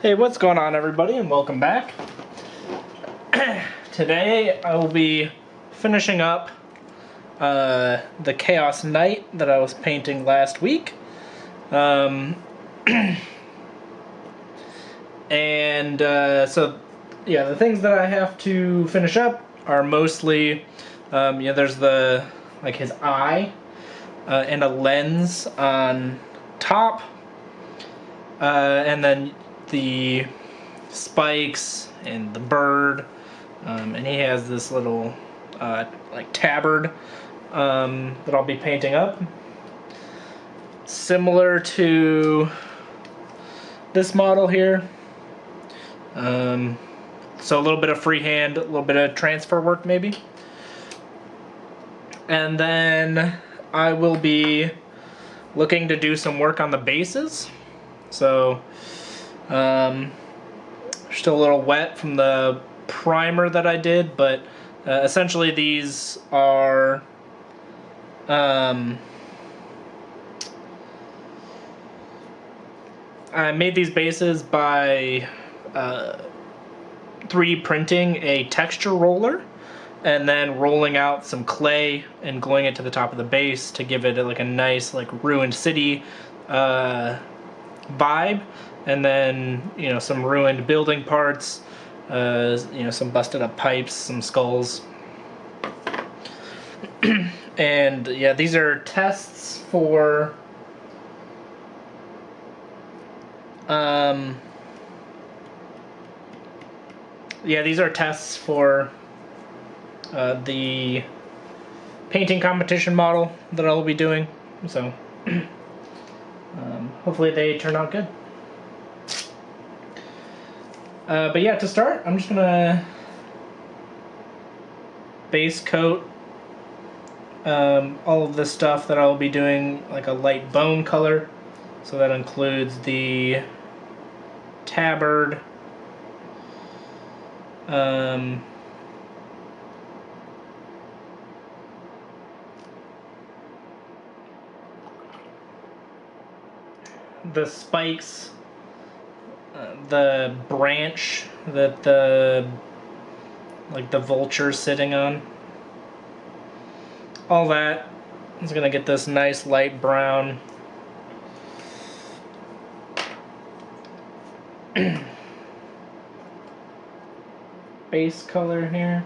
Hey, what's going on, everybody, and welcome back. Today I will be finishing up the Chaos Knight that I was painting last week. So the things that I have to finish up are mostly, there's his eye and a lens on top, and then the spikes and the bird, and he has this little tabard that I'll be painting up, similar to this model here. So a little bit of freehand, a little bit of transfer work maybe, and then I will be looking to do some work on the bases. So still a little wet from the primer that I did, but essentially these are I made these bases by 3D printing a texture roller and then rolling out some clay and gluing it to the top of the base to give it like a nice ruined city vibe, and then some ruined building parts, some busted up pipes, some skulls. And yeah, these are tests for the painting competition model that I'll be doing, so hopefully they turn out good. But yeah, to start, I'm just gonna base coat all of this stuff that I'll be doing like a light bone color. So that includes the tabard, the spikes, the branch that the vulture's sitting on. All that is gonna get this nice light brown. Base color here.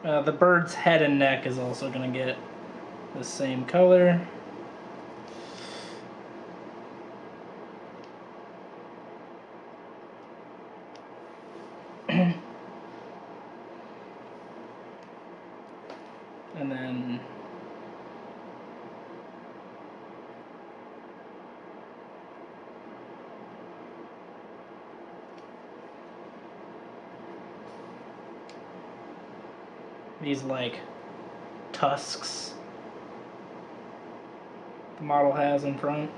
The bird's head and neck is also going to get the same color. And then these tusks the model has in front.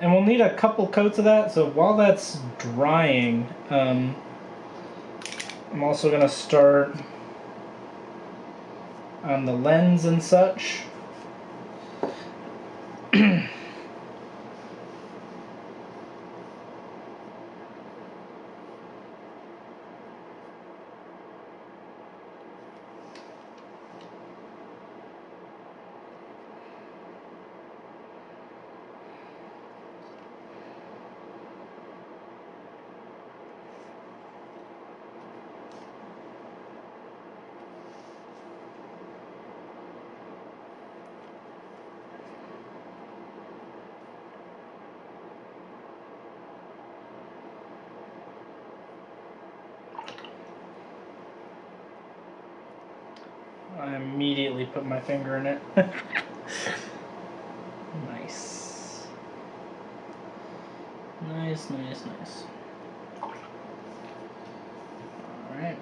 And we'll need a couple coats of that, so while that's drying, I'm also going to start on the lens and such. I immediately put my finger in it. Nice. Nice, nice, nice. Alright.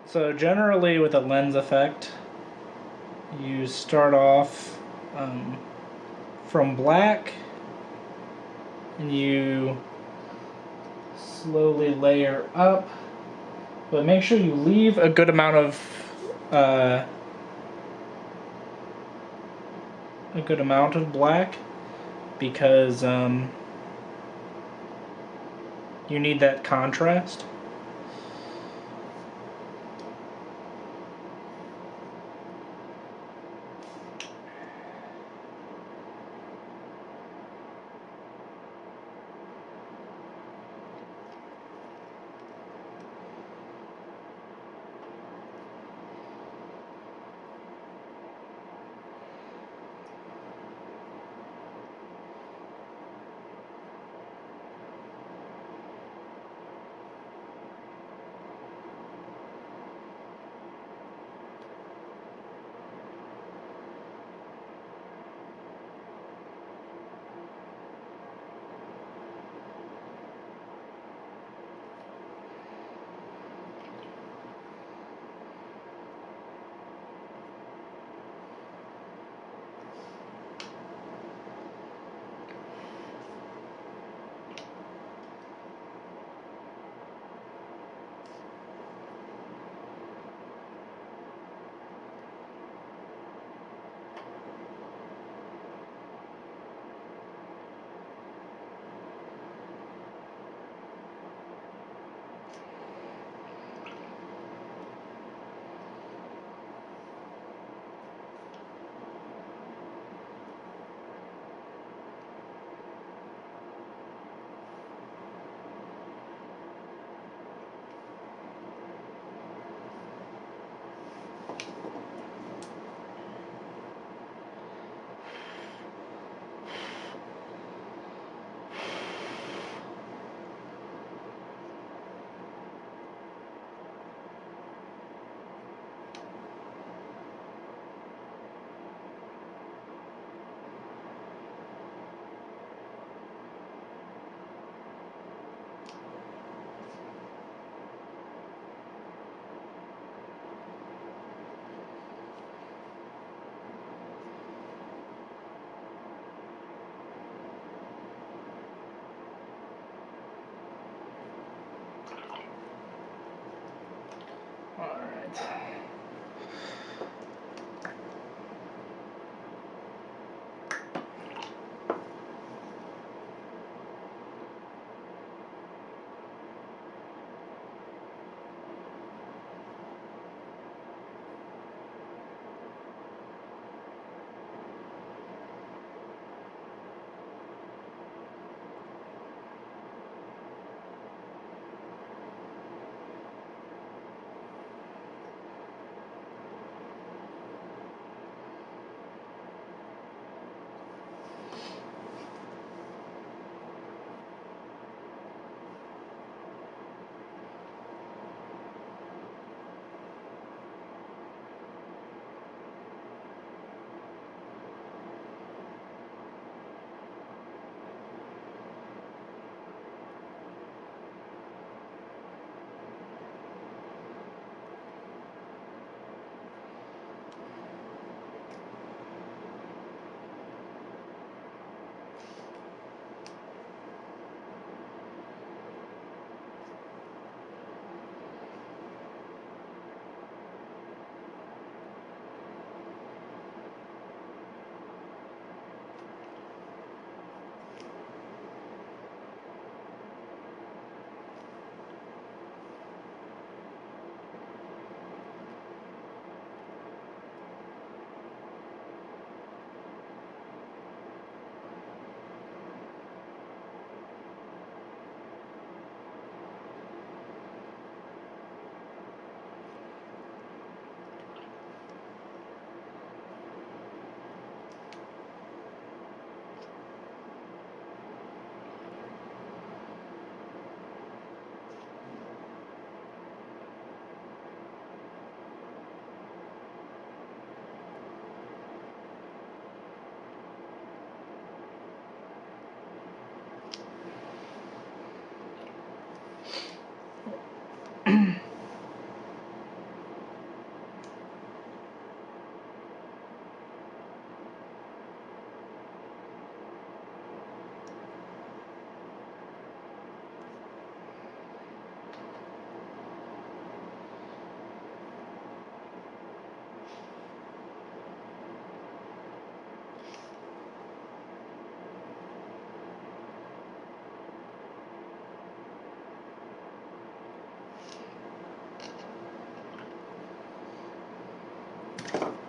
So generally with a lens effect, you start off from black and you slowly layer up, but make sure you leave a good amount of black because you need that contrast.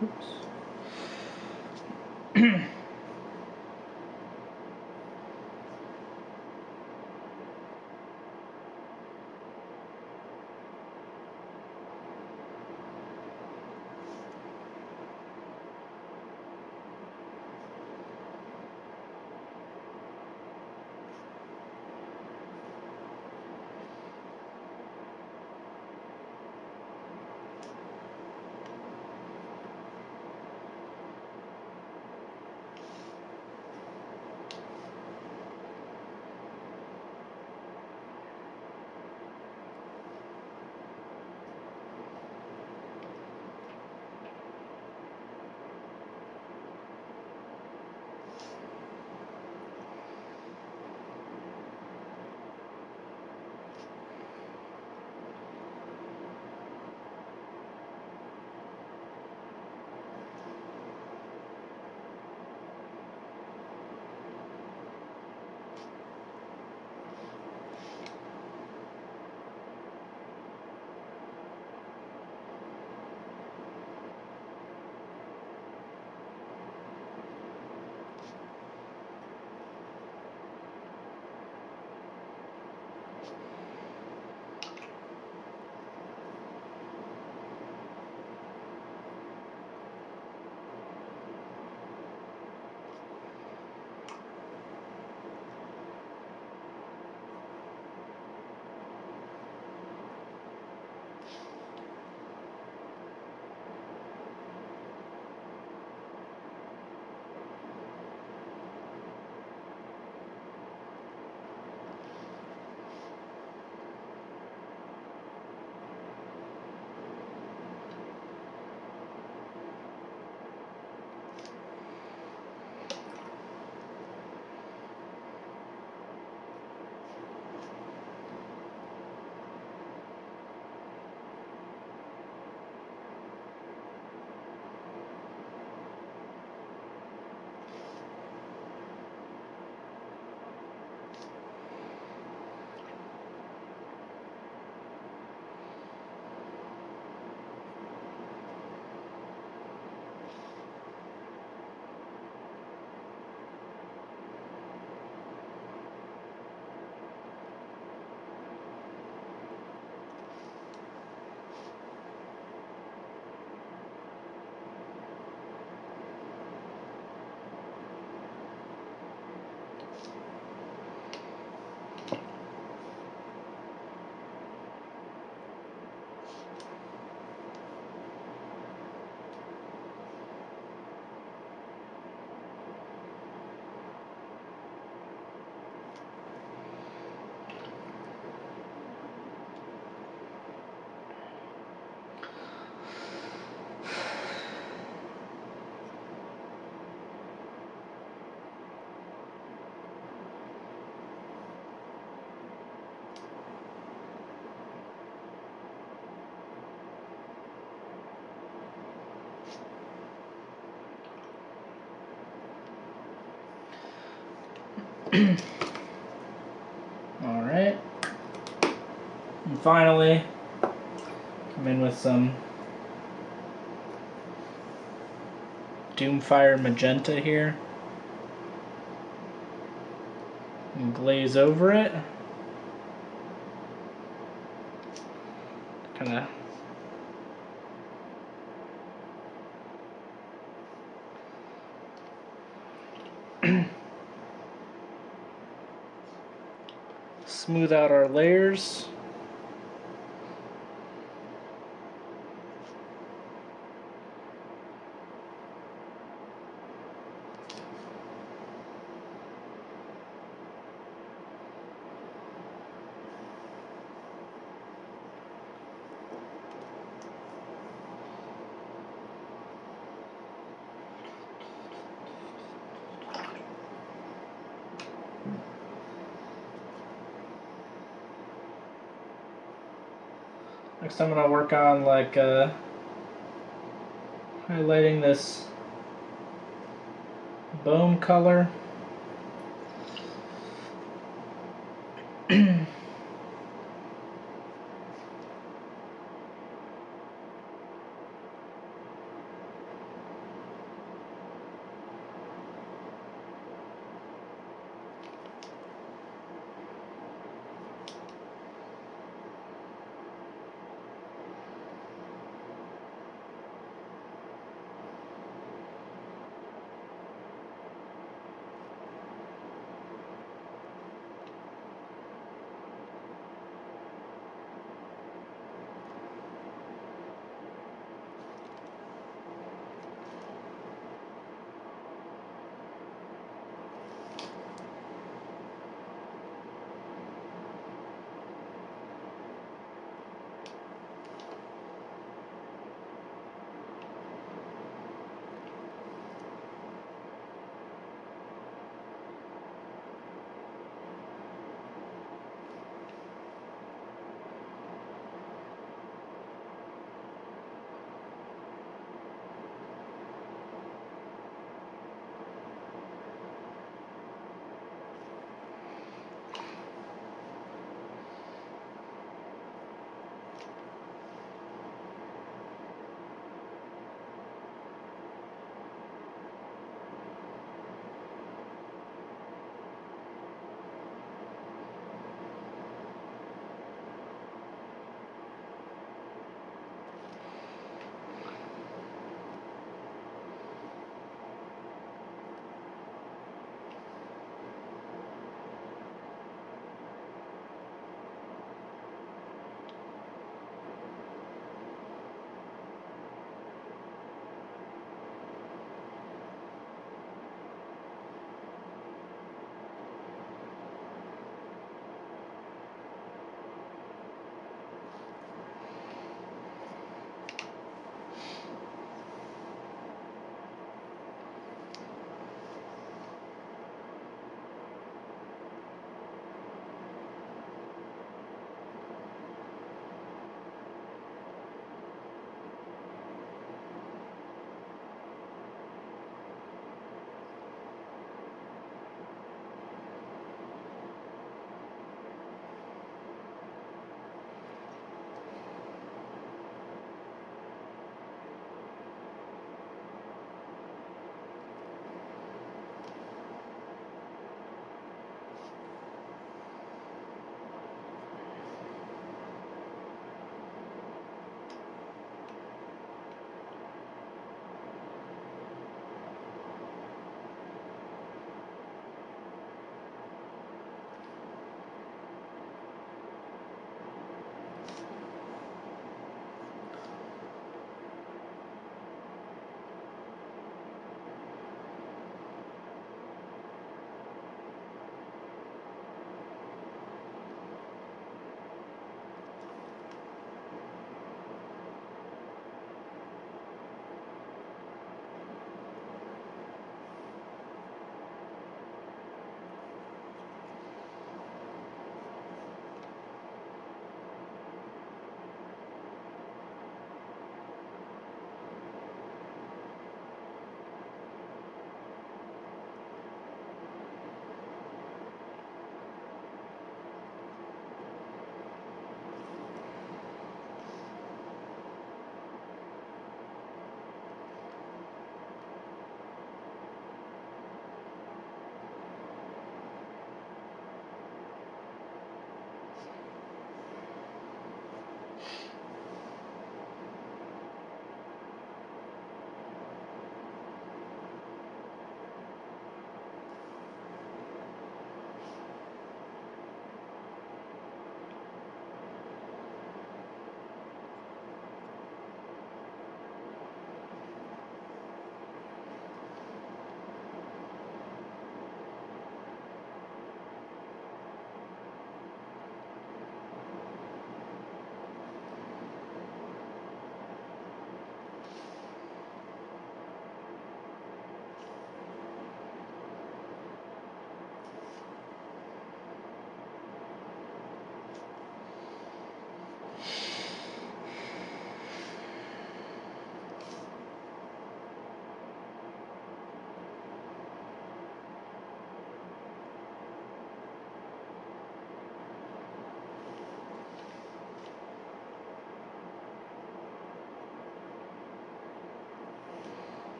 Oops. Alright. And finally, come in with some Doomfire Magenta here. And glaze over it. Kind of smooth out our layers. Next I'm going to work on like highlighting this bone color.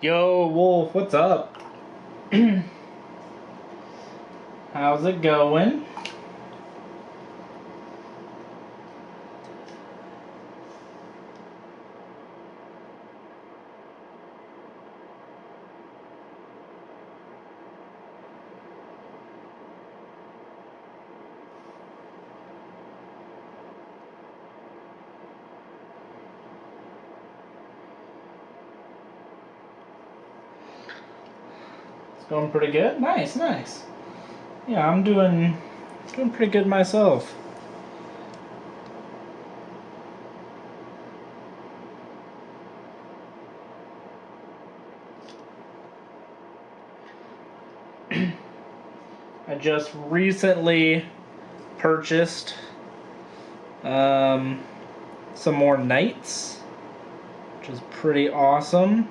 Yo, Wolf, what's up? How's it going? Going pretty good. Nice, nice. Yeah, I'm doing pretty good myself. I just recently purchased some more knights, which is pretty awesome.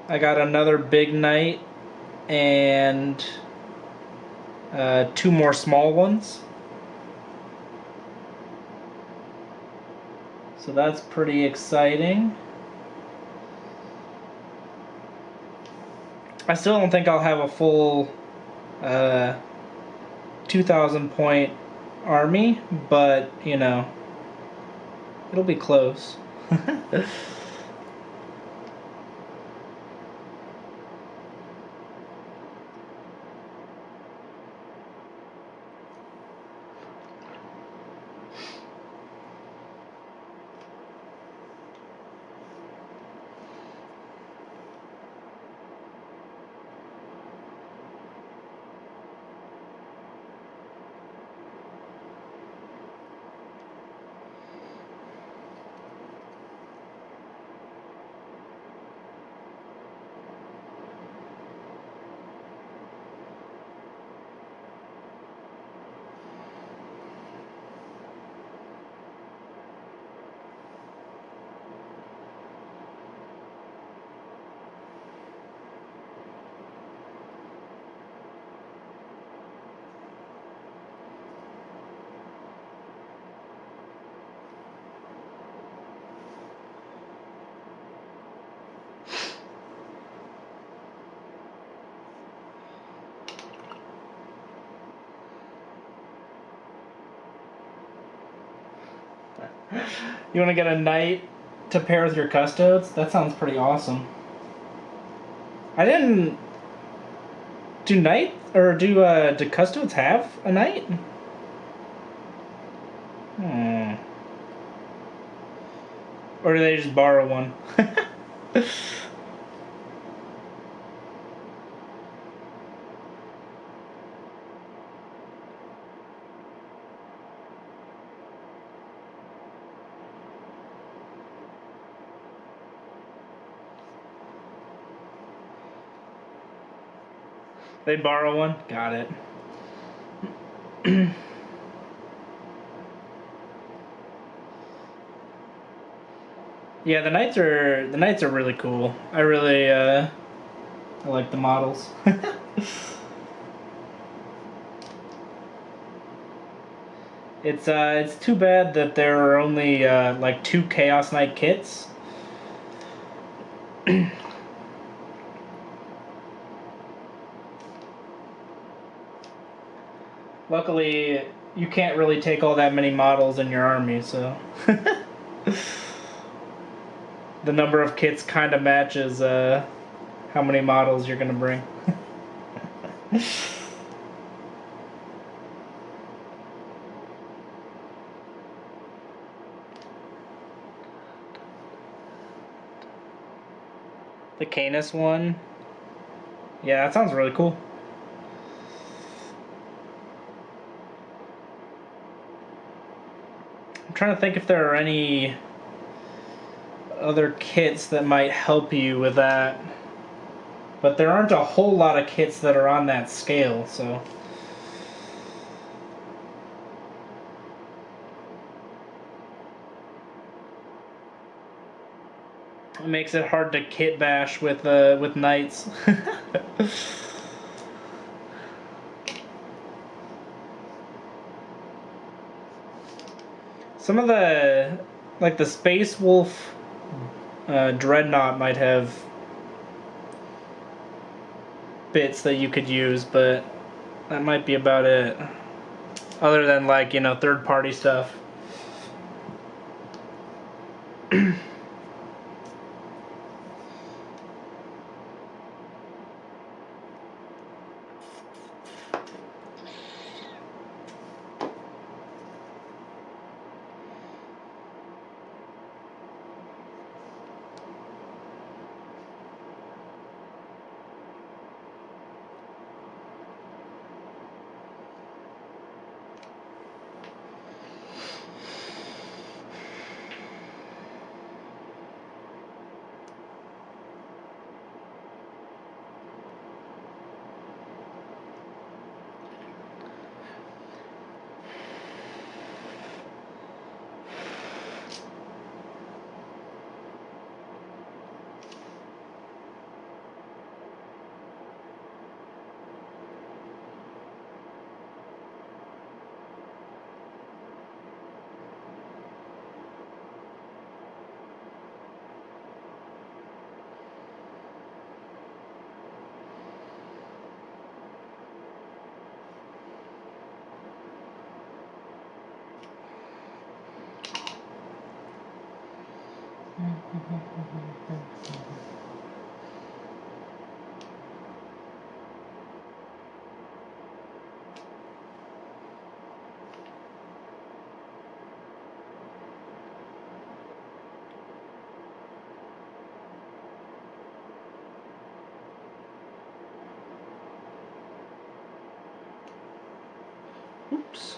I got another big knight and 2 more small ones. So that's pretty exciting. I still don't think I'll have a full 2,000 point army, but you know, it'll be close. You want to get a knight to pair with your custodes? That sounds pretty awesome. I didn't... Do knight... Or do custodes have a knight? Or do they just borrow one? They borrow one? Got it. Yeah, the knights are really cool. I really I like the models. It's too bad that there are only like 2 Chaos Knight kits. Luckily, you can't really take all that many models in your army, so the number of kits kind of matches how many models you're gonna bring. The Canis one? Yeah, that sounds really cool. I'm trying to think if there are any other kits that might help you with that. But there aren't a whole lot of kits that are on that scale, so... It makes it hard to kit bash with knights. Some of the, like the Space Wolf Dreadnought might have bits that you could use, but that might be about it. Other than, like, you know, third-party stuff. Oops.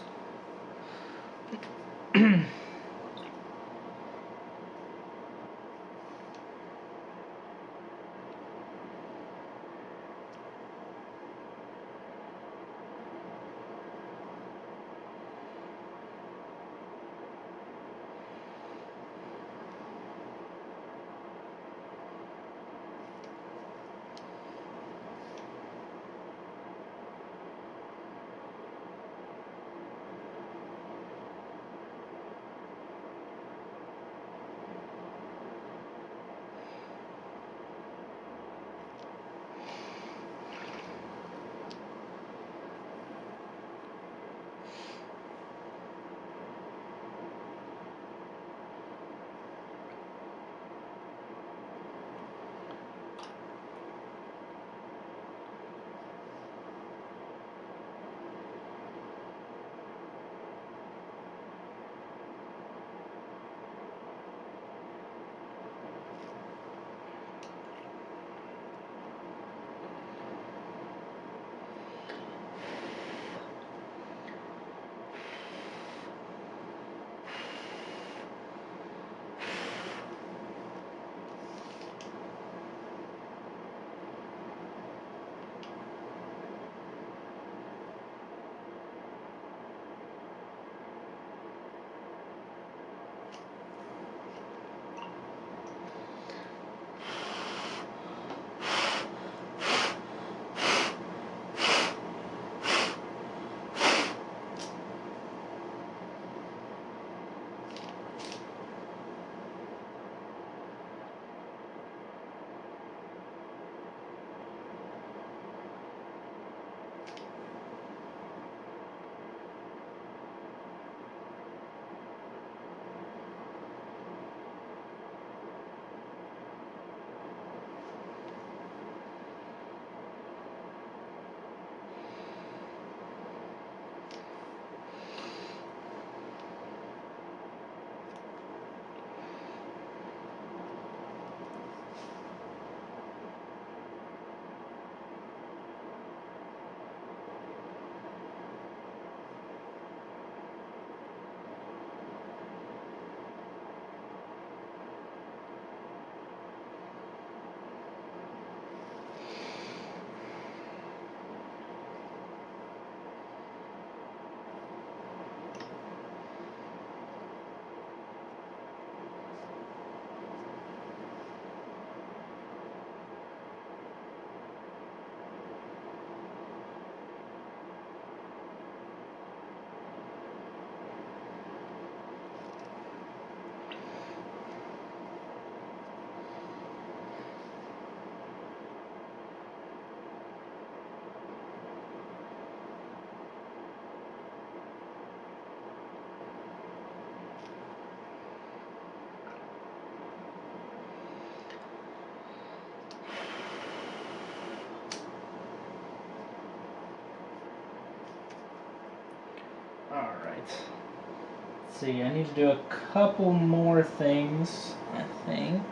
Let's see, I need to do a couple more things, I think.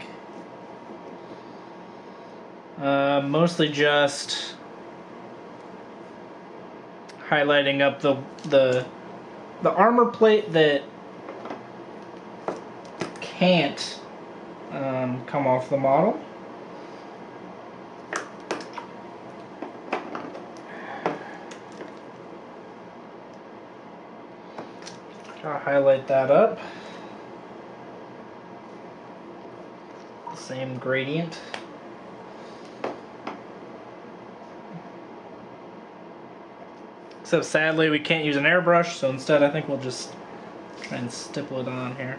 Mostly just highlighting up the armor plate that can't come off the model. I'll highlight that up. The same gradient. Except sadly we can't use an airbrush, so instead I think we'll just try and stipple it on here.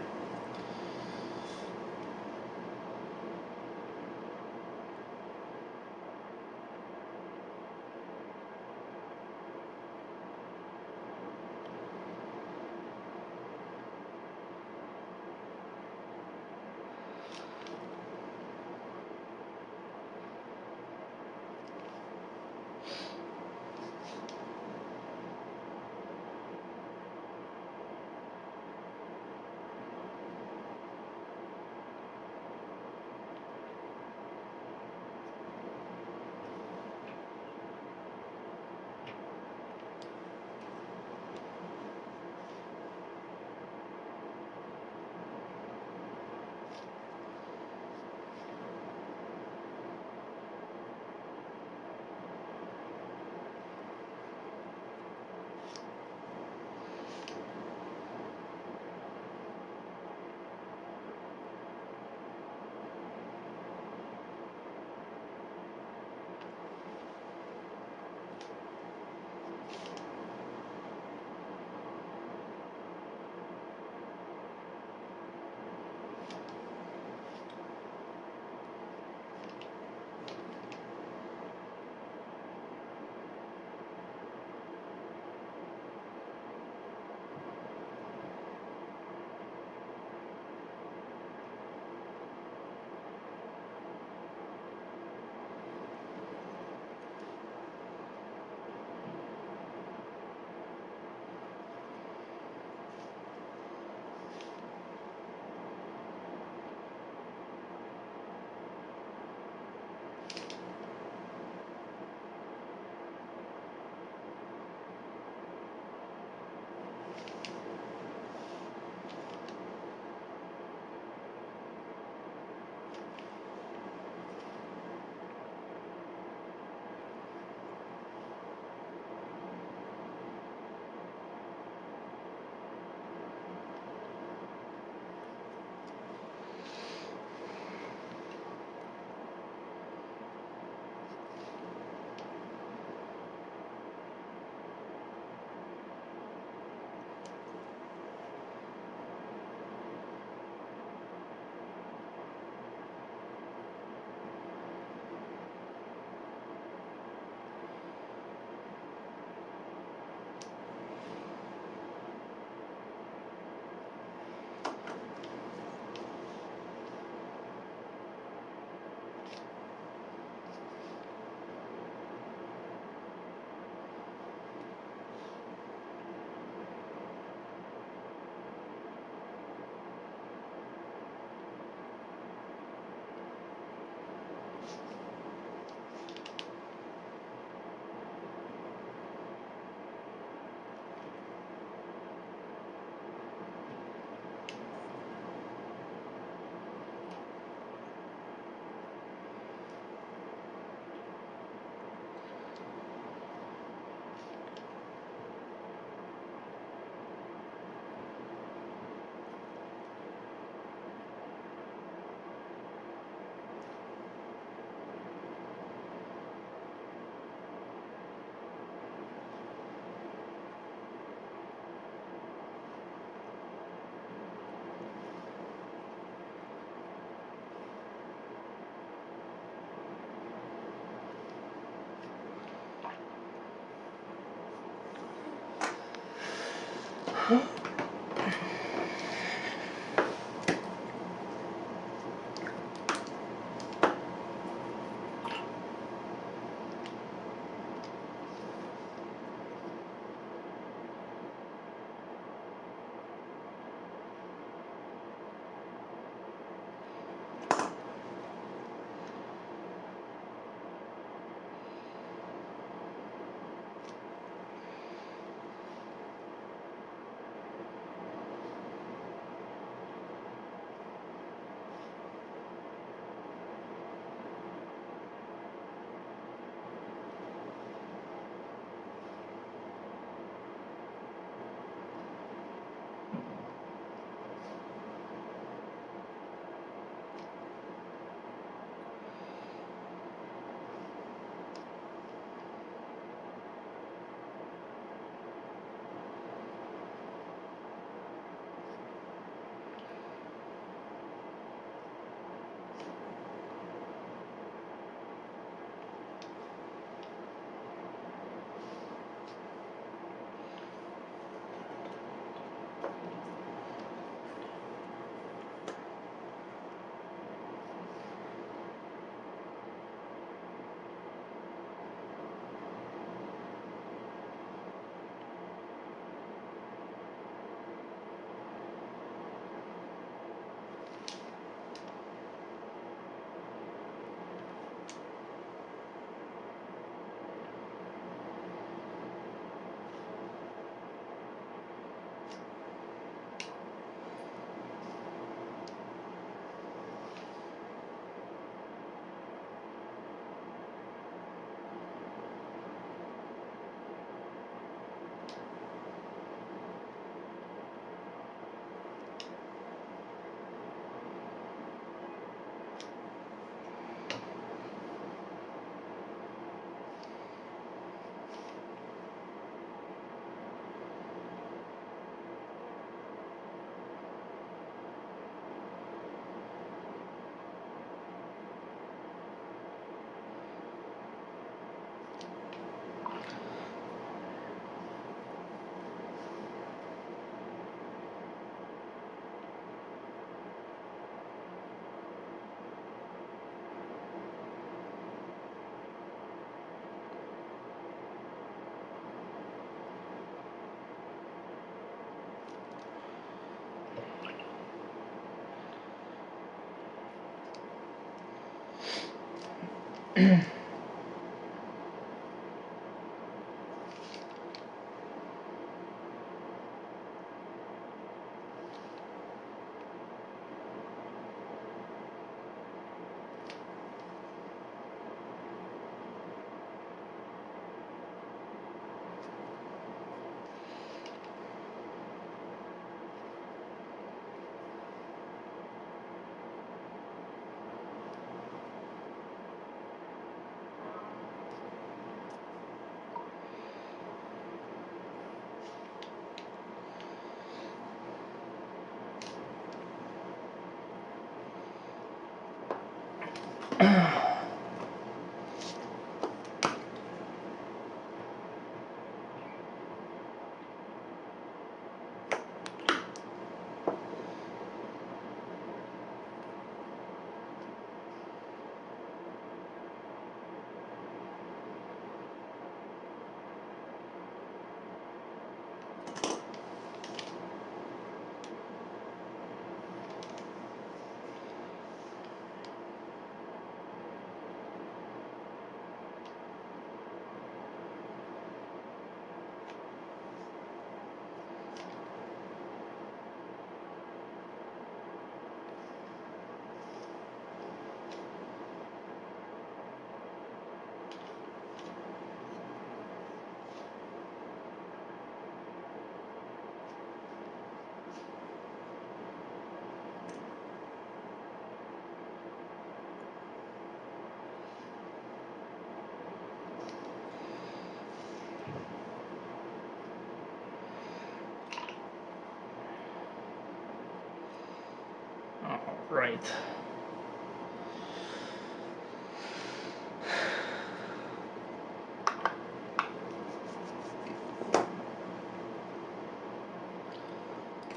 Right.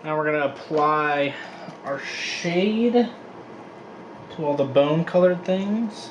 Now we're going to apply our shade to all the bone colored things.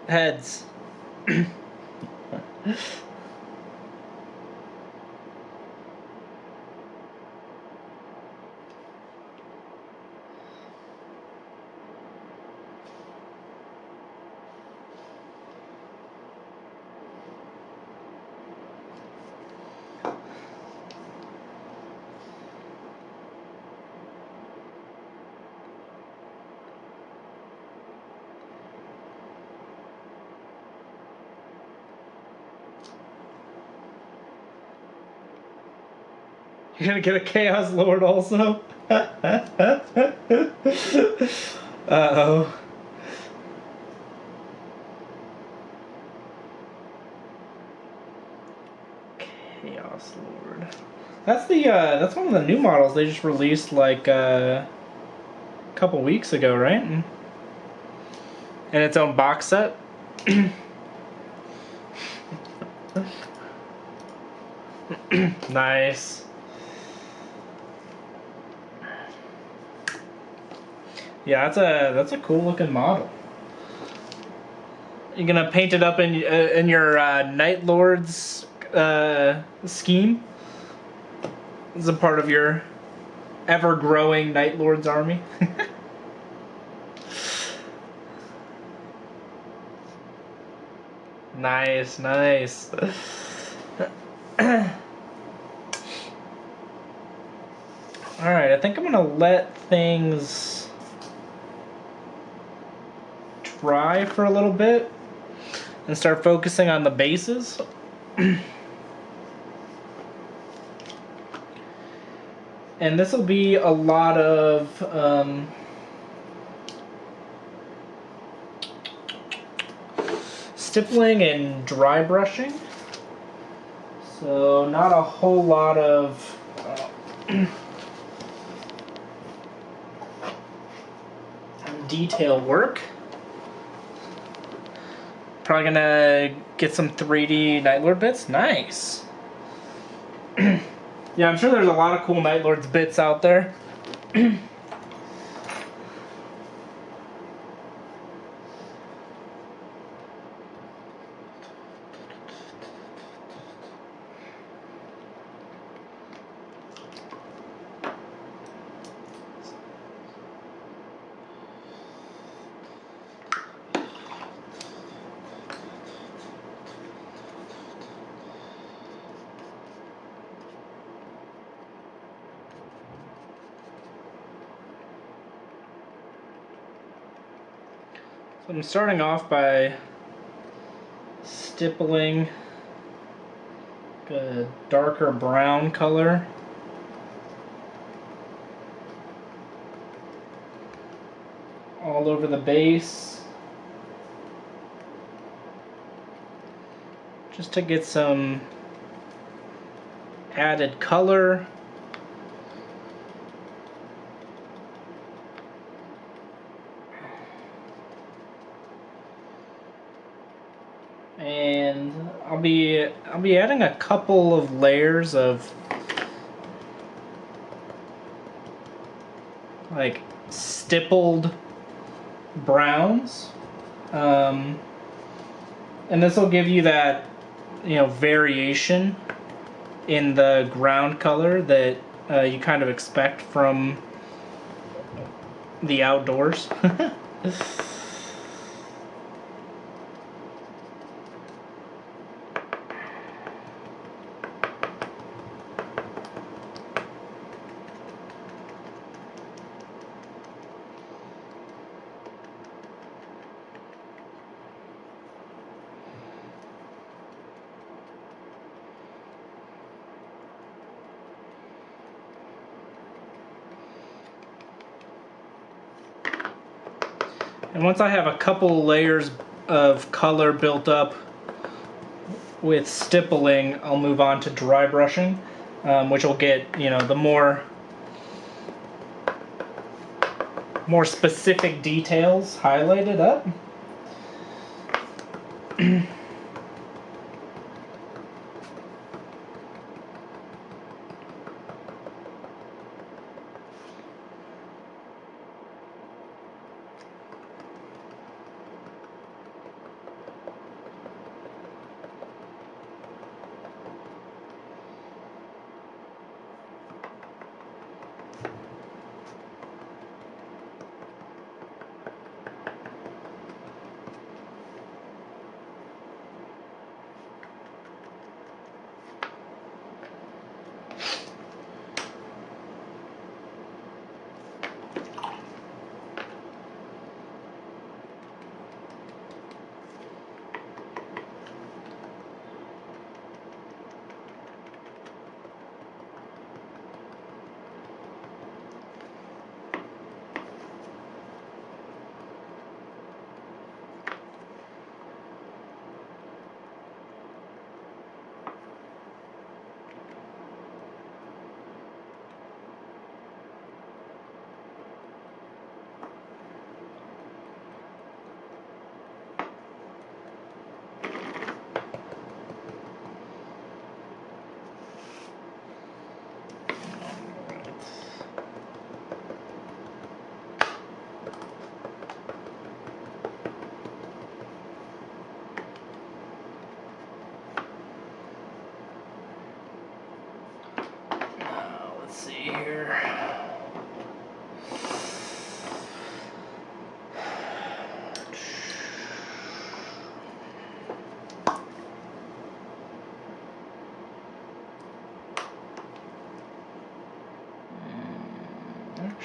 Heads. You're gonna get a Chaos Lord also? Uh-oh. Chaos Lord. That's one of the new models they just released like a couple weeks ago, right? And its own box set. Nice. Yeah, that's a cool looking model. You're gonna paint it up in your Night Lord's scheme? As a part of your ever-growing Night Lord's army? Nice, nice. Alright, I think think I'm gonna let things dry for a little bit and start focusing on the bases. And this will be a lot of stippling and dry brushing. So not a whole lot of detail work. Probably gonna get some 3D Night Lord bits. Nice. Yeah, I'm sure there's a lot of cool Night Lords bits out there. So I'm starting off by stippling a darker brown color. All over the base. Just to get some added color. And I'll be adding a couple of layers of like stippled browns, and this will give you that, you know, variation in the ground color that you kind of expect from the outdoors. And once I have a couple layers of color built up with stippling, I'll move on to dry brushing, which will get, you know, the more specific details highlighted up.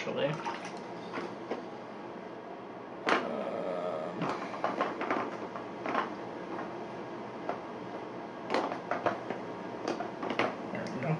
actually. There we go.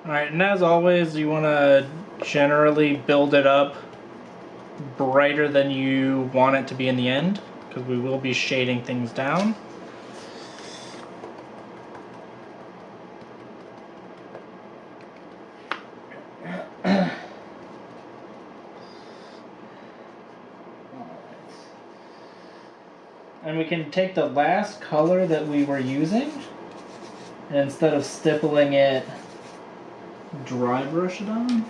Alright, and as always, you want to generally build it up brighter than you want it to be in the end, because we will be shading things down. And we can take the last color that we were using, and instead of stippling it, dry brush it on.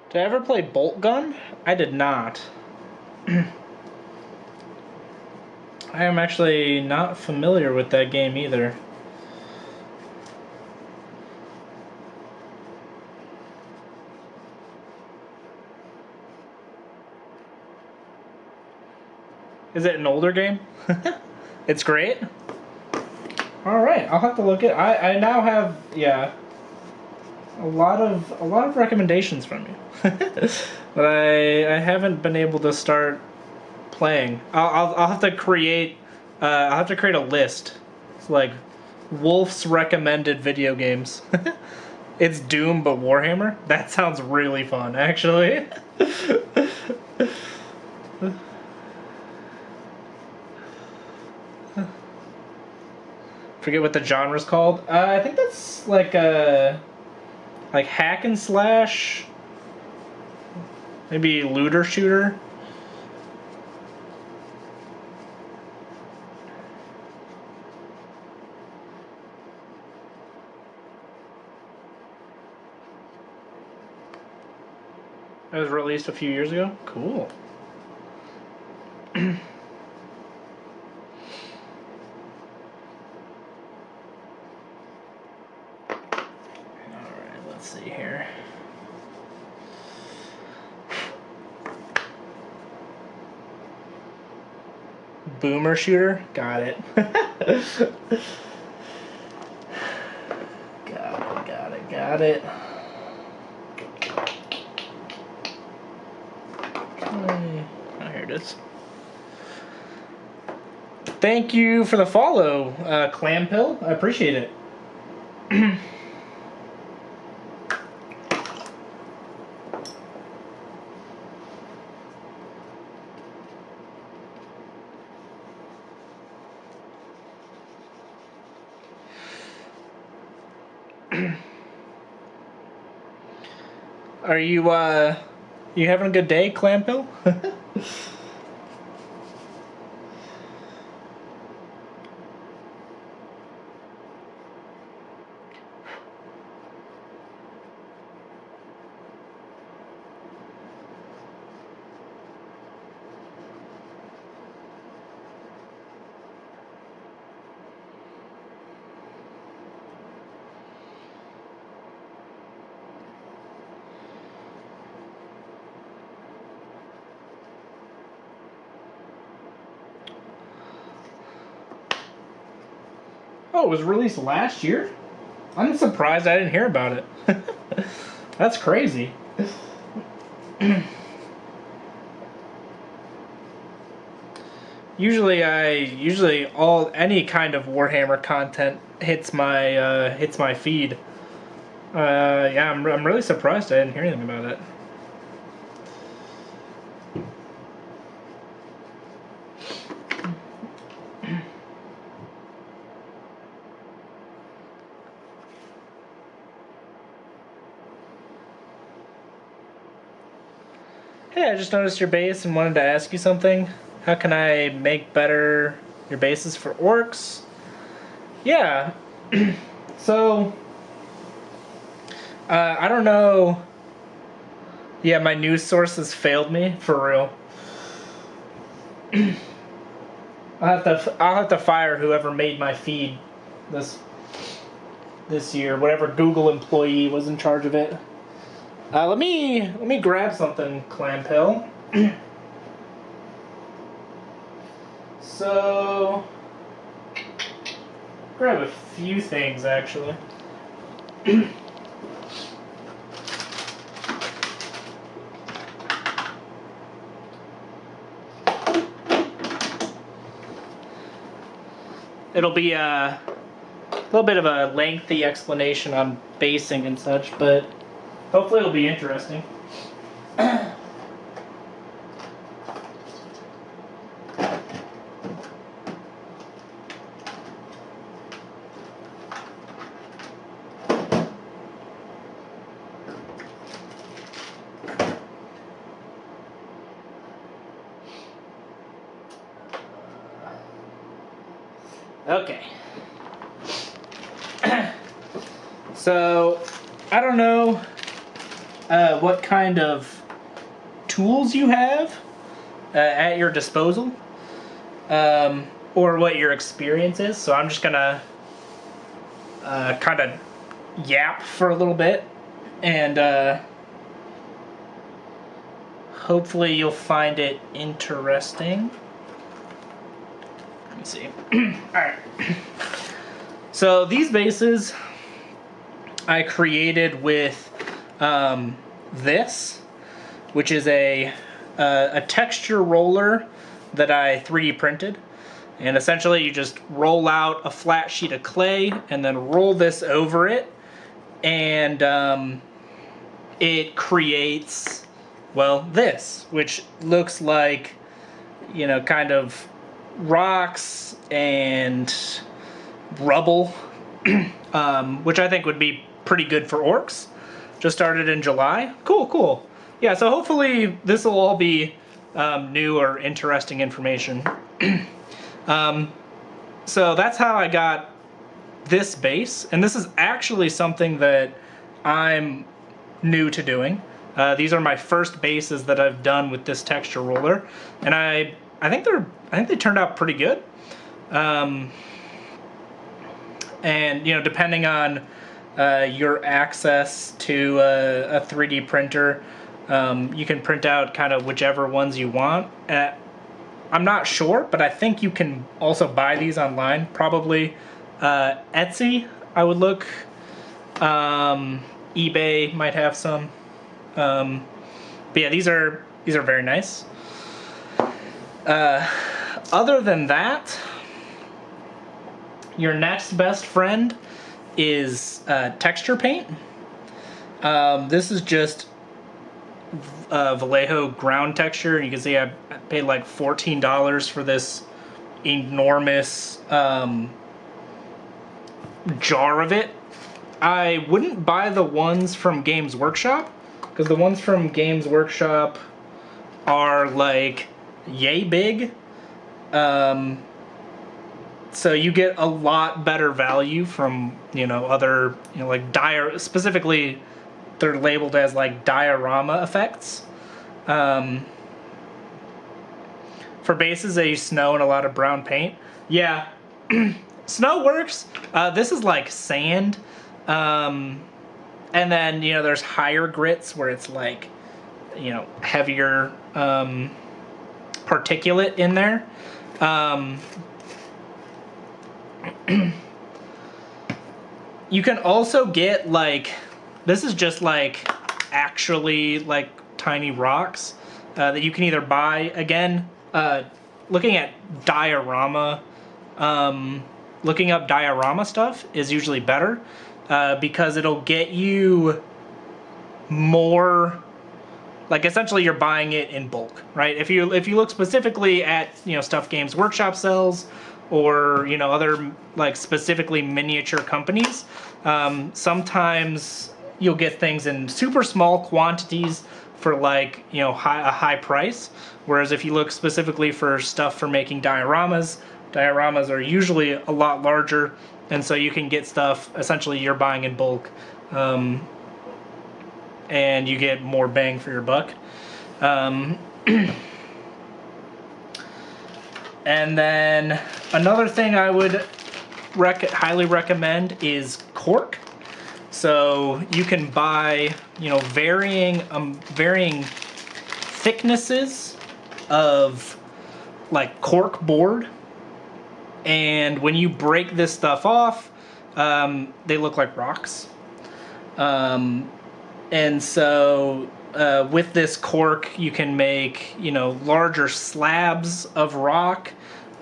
Did I ever play Bolt Gun? I did not. I am actually not familiar with that game either. Is it an older game? It's great? Alright, I'll have to look at I now have, yeah, a lot of recommendations from you. But I haven't been able to start playing. I'll have to create a list. It's like Wolf's recommended video games. It's Doom but Warhammer. That sounds really fun, actually. Forget what the genre's called. I think that's like a hack and slash, maybe looter shooter. It was released a few years ago? Cool. Alright, let's see here. Boomer shooter? Got it. Got it. Oh, here it is. Thank you for the follow, Clampill. I appreciate it. Are you having a good day, Clampill? Oh, it was released last year? I'm surprised I didn't hear about it. That's crazy. Usually any kind of Warhammer content hits my feed. Yeah, I'm really surprised I didn't hear anything about it. Hey, I just noticed your base and wanted to ask you something. How can I make better your bases for orcs? Yeah. So, I don't know. Yeah, my news sources failed me, for real. I'll have to fire whoever made my feed this year. Whatever Google employee was in charge of it. Let me grab something, Clampill. So, grab a few things actually. It'll be a little bit of a lengthy explanation on basing and such, but hopefully it'll be interesting. Okay. So, I don't know what kind of tools you have at your disposal, or what your experience is. So I'm just gonna kind of yap for a little bit, and hopefully you'll find it interesting. Let me see. Alright. So these bases I created with this, which is a texture roller that I 3D printed. And essentially you just roll out a flat sheet of clay and then roll this over it, and it creates, well, this, which looks like, you know, kind of rocks and rubble, which I think would be pretty good for orcs. Just started in July. Cool. Yeah, so hopefully this will all be new or interesting information. So that's how I got this base, and this is actually something that I'm new to doing. These are my first bases that I've done with this texture roller, and I think they turned out pretty good. And you know, depending on your access to a 3D printer, you can print out kind of whichever ones you want. I'm not sure, but I think you can also buy these online. Probably Etsy, I would look. eBay might have some. But yeah, these are very nice. Other than that, your next best friend is texture paint. This is just Vallejo ground texture. You can see I paid like $14 for this enormous jar of it. I wouldn't buy the ones from Games Workshop, because the ones from Games Workshop are like yay big. So you get a lot better value from, you know, other, you know, like specifically they're labeled as like diorama effects. For bases, they use snow and a lot of brown paint. Yeah, snow works. This is like sand. And then, you know, there's higher grits where it's like, you know, heavier particulate in there. You can also get like, this is just like actually like tiny rocks that you can either buy. Again, looking at diorama, looking up diorama stuff is usually better because it'll get you more, like essentially you're buying it in bulk, right? If you look specifically at, you know, stuff Games Workshop sells, or, you know, other like specifically miniature companies, sometimes you'll get things in super small quantities for like, you know, a high price. Whereas if you look specifically for stuff for making dioramas are usually a lot larger, and so you can get stuff essentially you're buying in bulk, and you get more bang for your buck. And then another thing I would highly recommend is cork. So you can buy, you know, varying thicknesses of like cork board, and when you break this stuff off, they look like rocks. And so with this cork, you can make, you know, larger slabs of rock.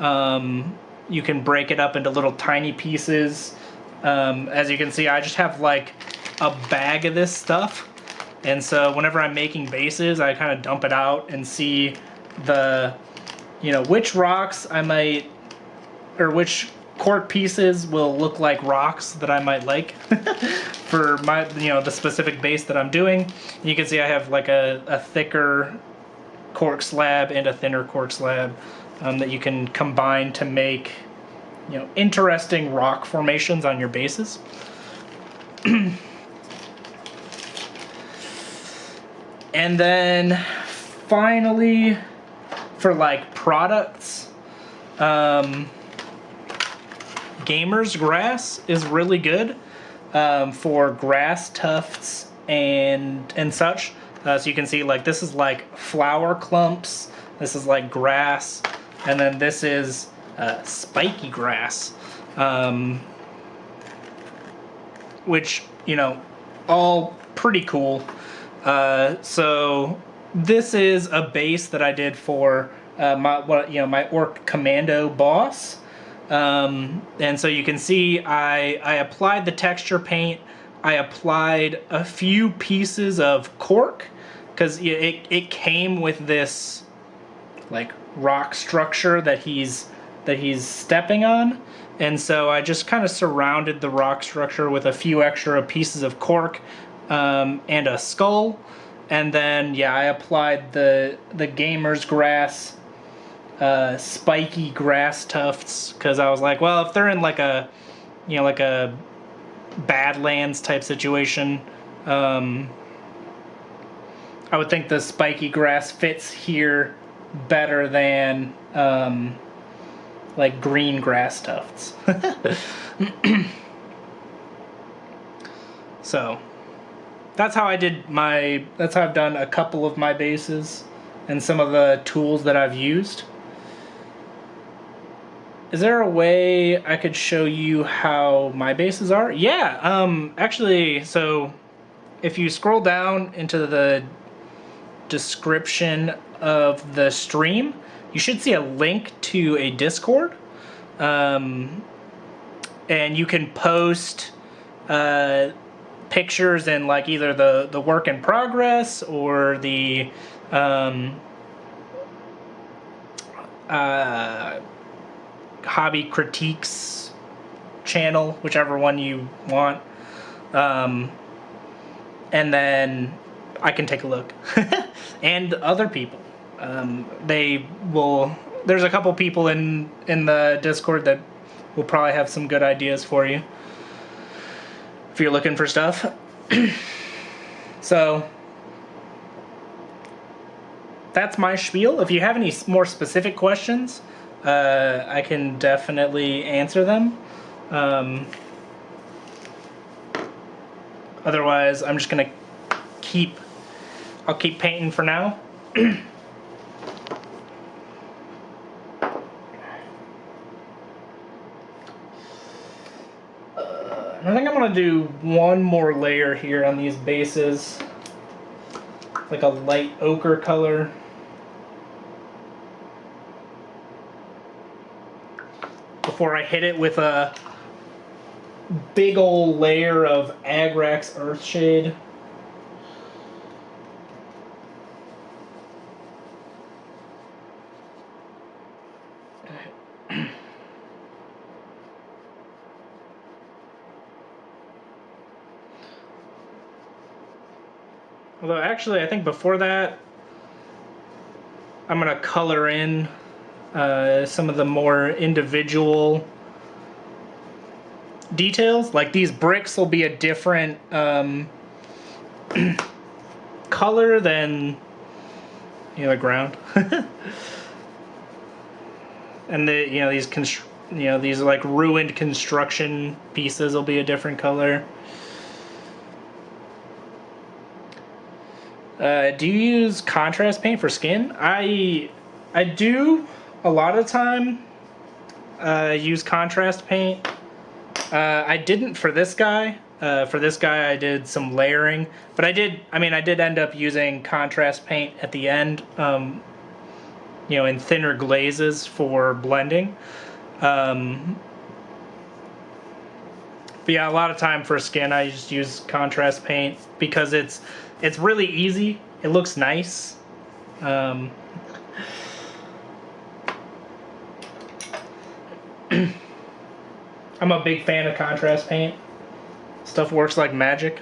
You can break it up into little tiny pieces. As you can see, I just have like a bag of this stuff. And so whenever I'm making bases, I kind of dump it out and see the, you know, which rocks I might, or which cork pieces will look like rocks that I might like for my, you know, the specific base that I'm doing. You can see I have like a thicker cork slab and a thinner cork slab that you can combine to make, you know, interesting rock formations on your bases. And then finally, for like products, Gamer's Grass is really good for grass tufts and such. So you can see like this is like flower clumps, this is like grass, and then this is spiky grass, which, you know, all pretty cool. So this is a base that I did for my Orc Commando boss. And so you can see I applied the texture paint. I applied a few pieces of cork because it came with this like rock structure that he's stepping on, and so I just kind of surrounded the rock structure with a few extra pieces of cork and a skull, and then yeah, I applied the Gamer's Grass spiky grass tufts because I was like, well, if they're in like a, you know, like a Badlands type situation, I would think the spiky grass fits here better than like green grass tufts. So that's how that's how I've done a couple of my bases and some of the tools that I've used. Is there a way I could show you how my bases are? Yeah, actually, so if you scroll down into the description of the stream, you should see a link to a Discord. And you can post pictures in like either the work in progress or the hobby critiques channel, whichever one you want. And then I can take a look. And other people. There's a couple people in the Discord that will probably have some good ideas for you if you're looking for stuff. So that's my spiel. If you have any more specific questions, I can definitely answer them. Otherwise, I'm just gonna I'll keep painting for now. I think I'm gonna do one more layer here on these bases, like a light ochre color. Before I hit it with a big old layer of Agrax Earthshade. Although actually, I think before that, I'm gonna color in some of the more individual details. Like these bricks will be a different color than the ground. And these like ruined construction pieces will be a different color. Do you use contrast paint for skin? I do a lot of time use contrast paint. I didn't for this guy. For this guy I did some layering, but I did end up using contrast paint at the end, in thinner glazes for blending. But yeah, a lot of time for skin I just use contrast paint because it's really easy. It looks nice. I'm a big fan of contrast paint. Stuff works like magic.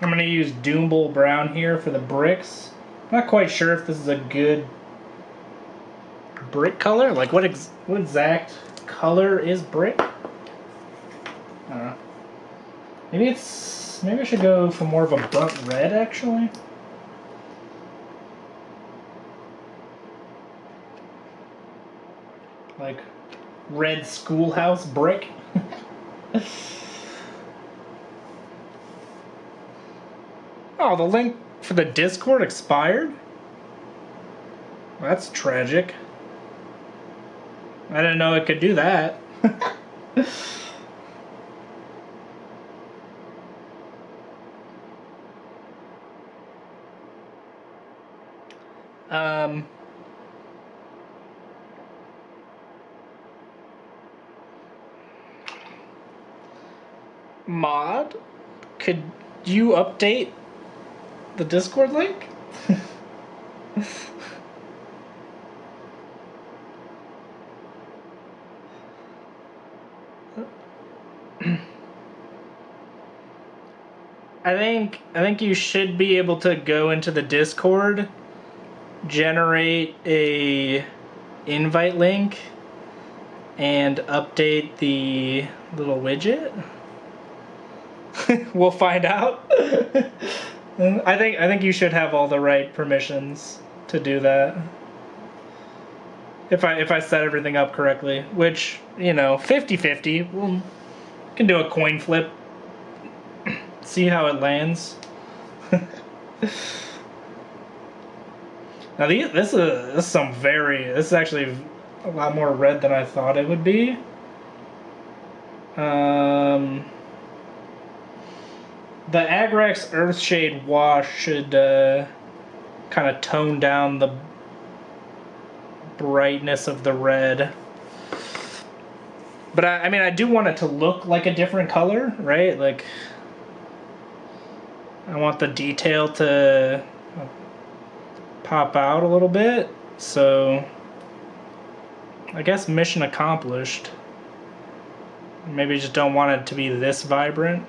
I'm going to use Doombull Brown here for the bricks. Not quite sure if this is a good brick color. Like what exact color is brick? I don't know. Maybe I should go for more of a burnt red actually. Like red schoolhouse brick. Oh, the link for the Discord expired? That's tragic. I didn't know it could do that. Mod, could you update the Discord link? I think you should be able to go into the Discord, generate a invite link, and update the little widget. We'll find out. I think you should have all the right permissions to do that. If I set everything up correctly, which, you know, 50-50. We can do a coin flip. See how it lands. Now this is actually a lot more red than I thought it would be. The Agrax Earthshade wash should kind of tone down the brightness of the red. But I mean, I do want it to look like a different color, right? Like, I want the detail to pop out a little bit. So, I guess mission accomplished. Maybe just don't want it to be this vibrant.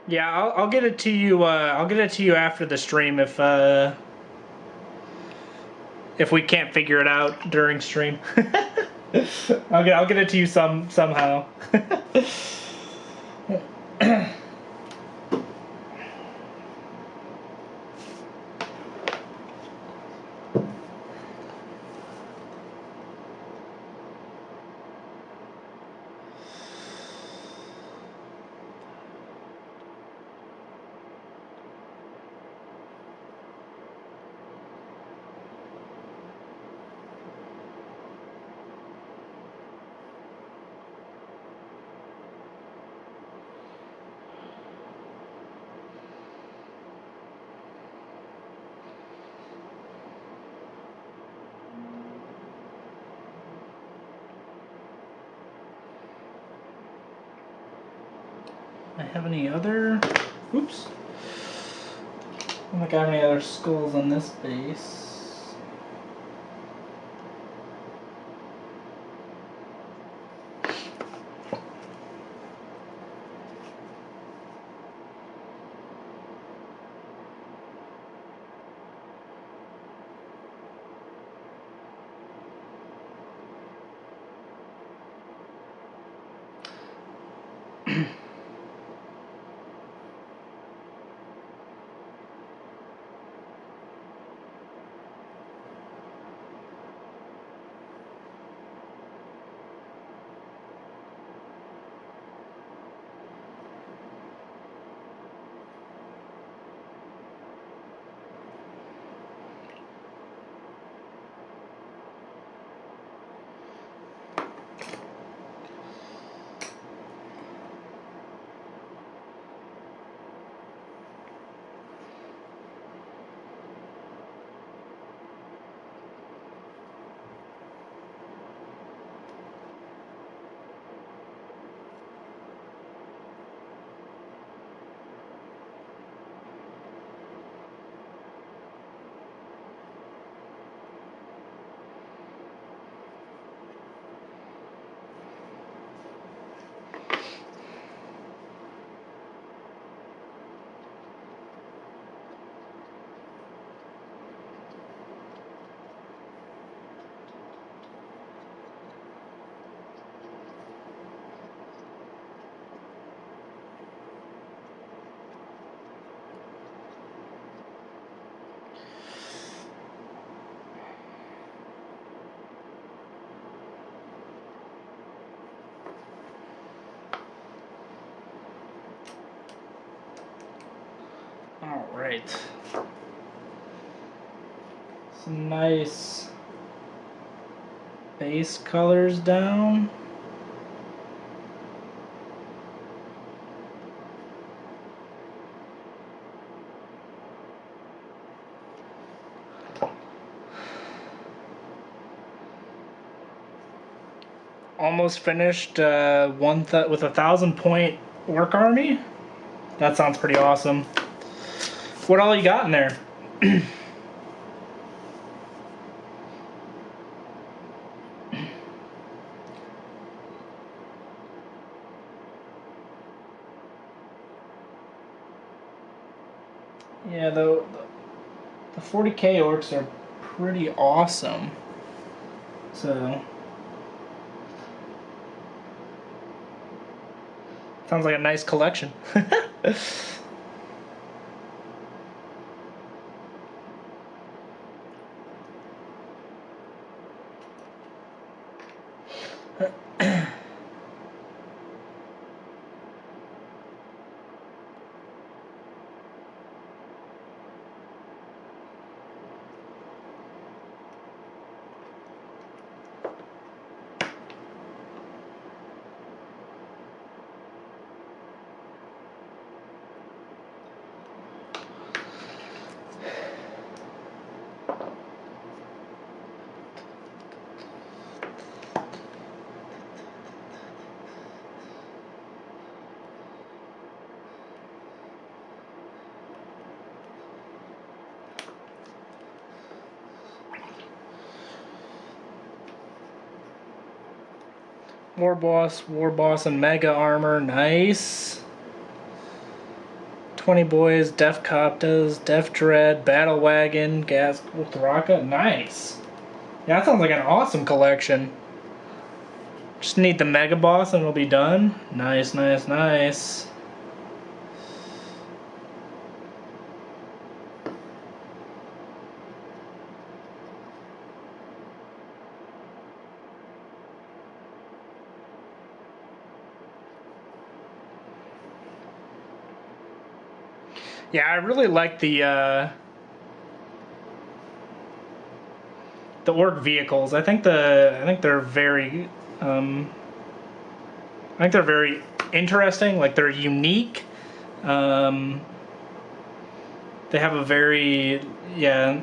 Yeah, I'll get it to you. I'll get it to you after the stream if we can't figure it out during stream. I'll get it to you somehow. I have any other... Oops. I don't think I have any other skulls on this base. All right. Some nice base colors down. Almost finished with a 1,000-point orc army. That sounds pretty awesome. What all you got in there? Yeah, the 40k orcs are pretty awesome. So sounds like a nice collection. Warboss, and Mega Armor, nice. 20 Boys, Def Coptas, Def Dread, Battle Wagon, Gas Thraka, nice. Yeah, that sounds like an awesome collection. Just need the Mega Boss and it'll be done. Nice, nice, nice. Yeah, I really like the orc vehicles. I think they're very interesting. Like, they're unique. They have a very, yeah,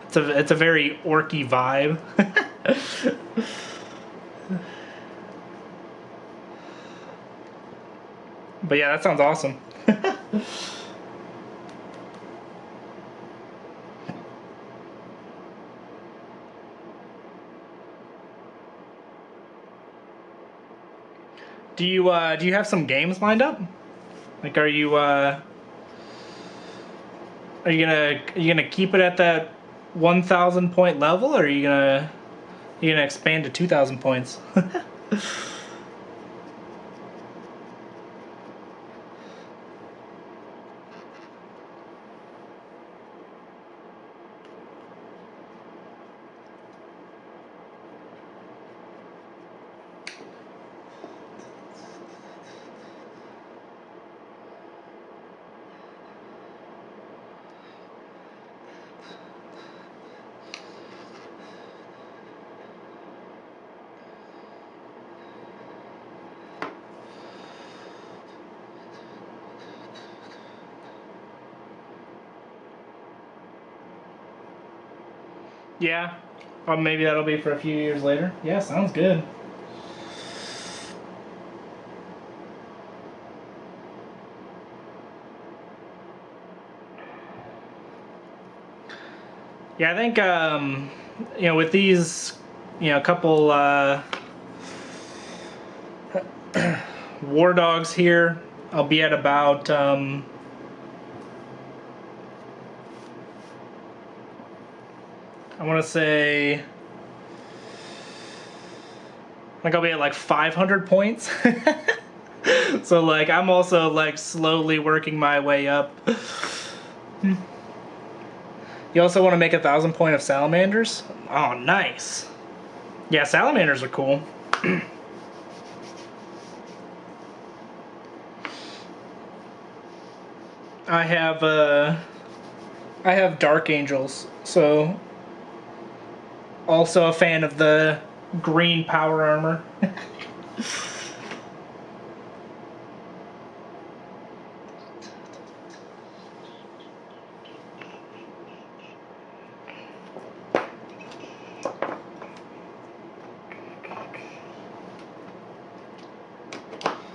it's a very orky vibe. But yeah, that sounds awesome. Do you have some games lined up? Like, are you gonna keep it at that 1,000 point level, or are you gonna expand to 2,000 points? Yeah. Or maybe that'll be for a few years later. Yeah, sounds good. Yeah, I think with these, a couple war dogs here, I'll be at about I want to say, I think I'll be at like 500 points. So like I'm also like slowly working my way up. You also want to make 1,000 point of salamanders? Oh, nice. Yeah, salamanders are cool. I have I have Dark Angels, so also a fan of the green power armor.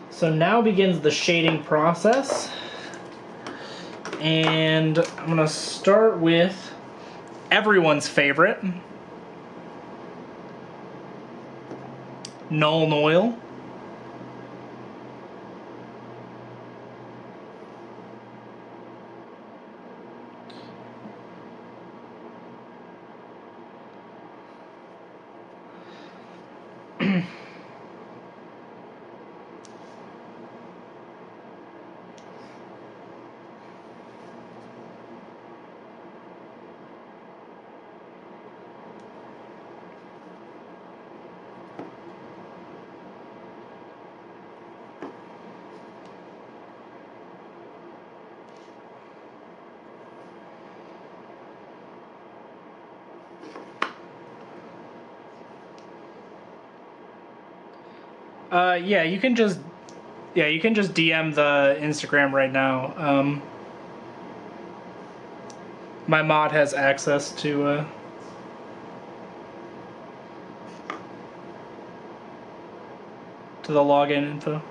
So now begins the shading process. And I'm going to start with everyone's favorite, Null Oil. Yeah, you can just DM the Instagram right now. My mod has access to the login info.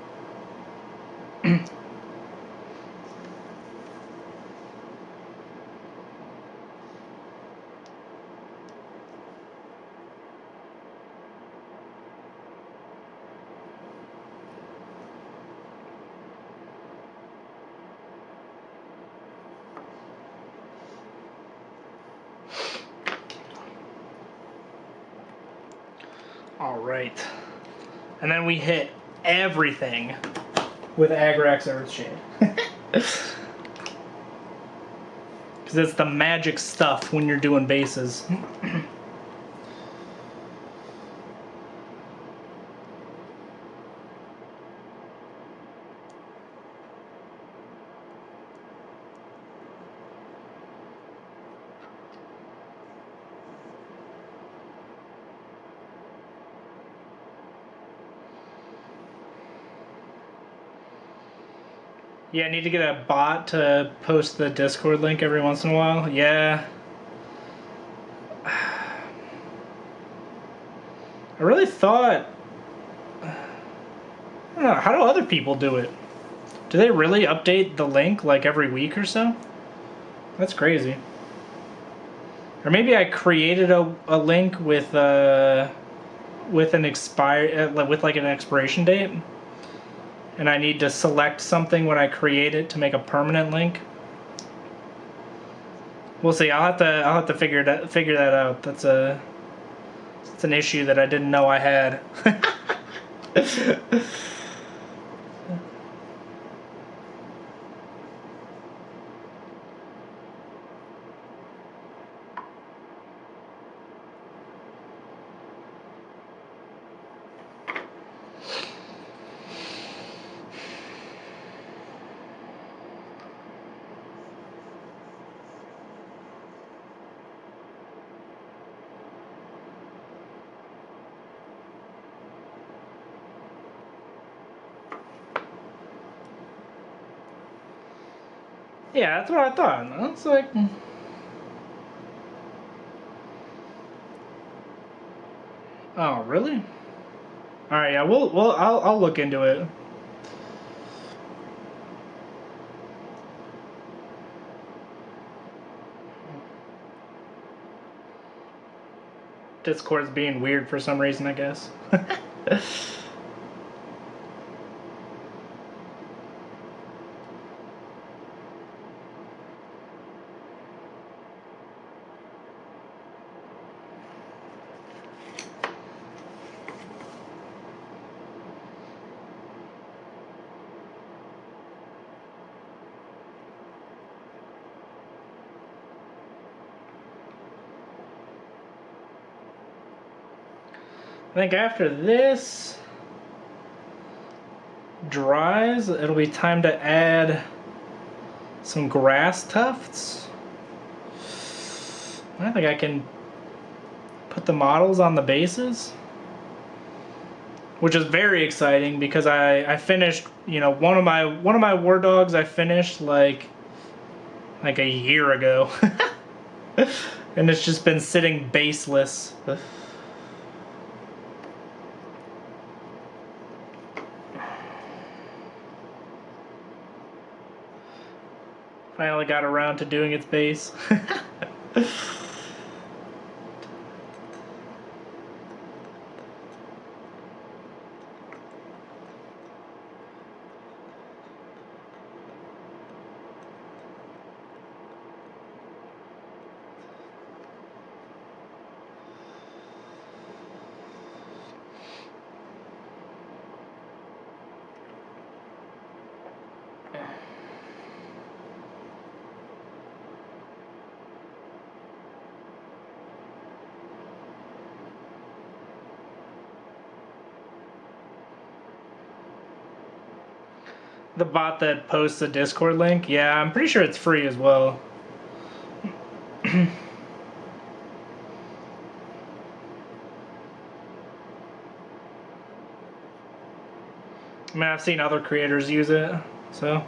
All right, and then we hit everything with Agrax Earthshade. Because it's the magic stuff when you're doing bases. Yeah, I need to get a bot to post the Discord link every once in a while. Yeah. I really thought... I don't know, how do other people do it? Do they really update the link like every week or so? That's crazy. Or maybe I created a link with an with like an expiration date, and I need to select something when I create it to make a permanent link. We'll see. I'll have to figure that out. That's an issue that I didn't know I had. Yeah, that's what I thought. It's like... Oh, really? Alright, yeah, I'll look into it. Discord's being weird for some reason, I guess. I think after this dries, it'll be time to add some grass tufts. I think I can put the models on the bases, which is very exciting because I finished, you know, one of my war dogs I finished like a year ago. And it's just been sitting baseless. Finally got around to doing its base. The bot that posts the Discord link, yeah, I'm pretty sure it's free as well. I mean, I've seen other creators use it, so.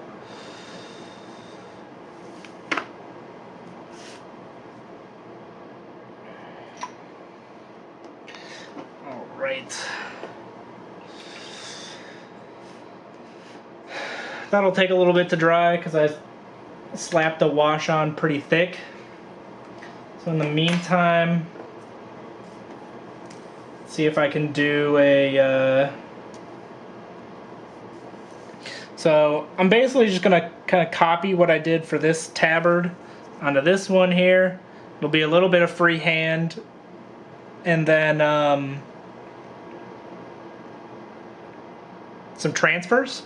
All right. That'll take a little bit to dry because I slapped the wash on pretty thick. So in the meantime, see if I can do a... So I'm basically just going to kind of copy what I did for this tabard onto this one here. It'll be a little bit of freehand, and then some transfers.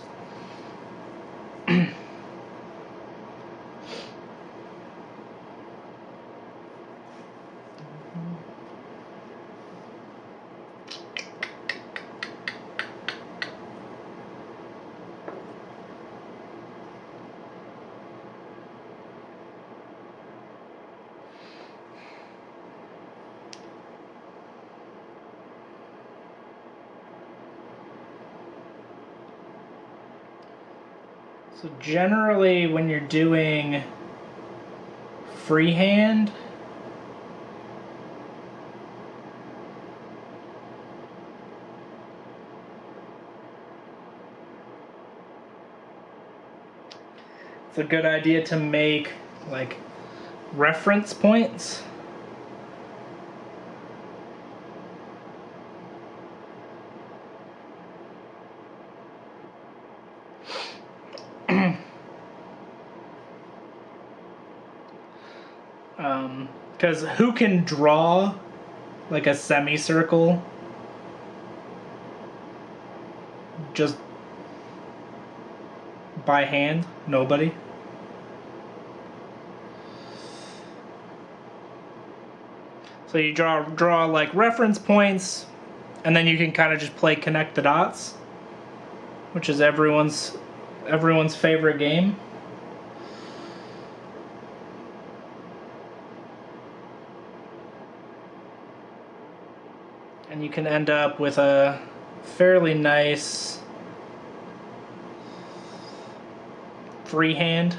So generally when you're doing freehand, it's a good idea to make like reference points. Because who can draw like a semicircle just by hand? Nobody. So you draw like reference points, and then you can kind of just play connect the dots, which is everyone's favorite game. And you can end up with a fairly nice freehand.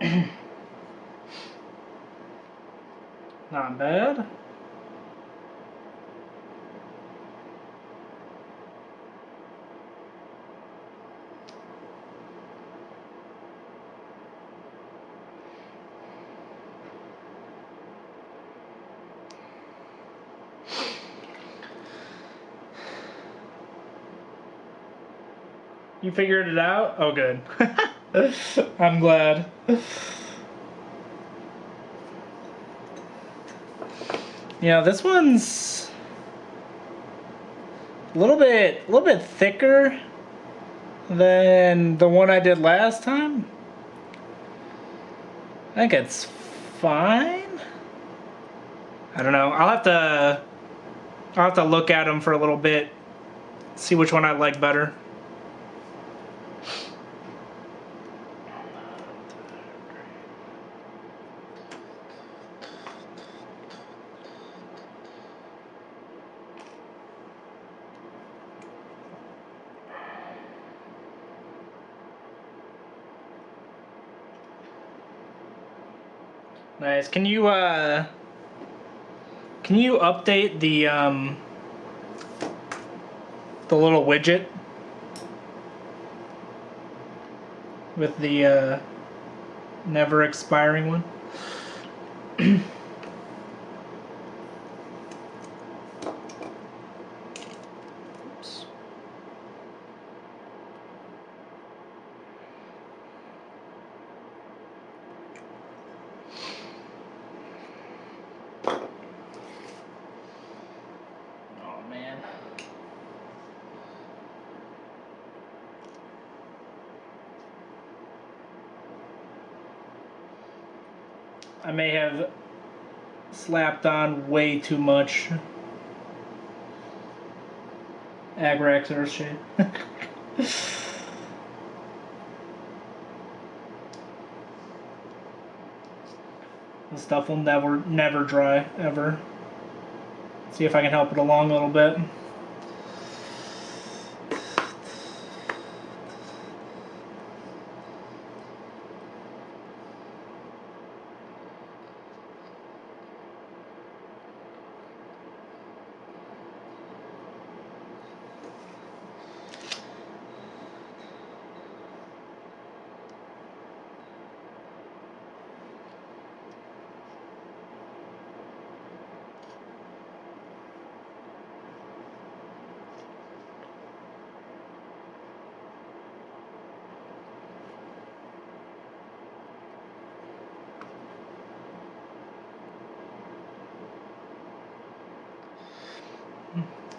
right. Not bad. You figured it out? Oh, good. I'm glad. Yeah, this one's a little bit thicker than the one I did last time. I think it's fine. I don't know. I'll have to look at them for a little bit, see which one I like better. Nice. Can you update the little widget with the never expiring one? Oops. Oh man. I may have slapped on way too much Agrax Earthshade. This stuff will never dry, ever. See if I can help it along a little bit.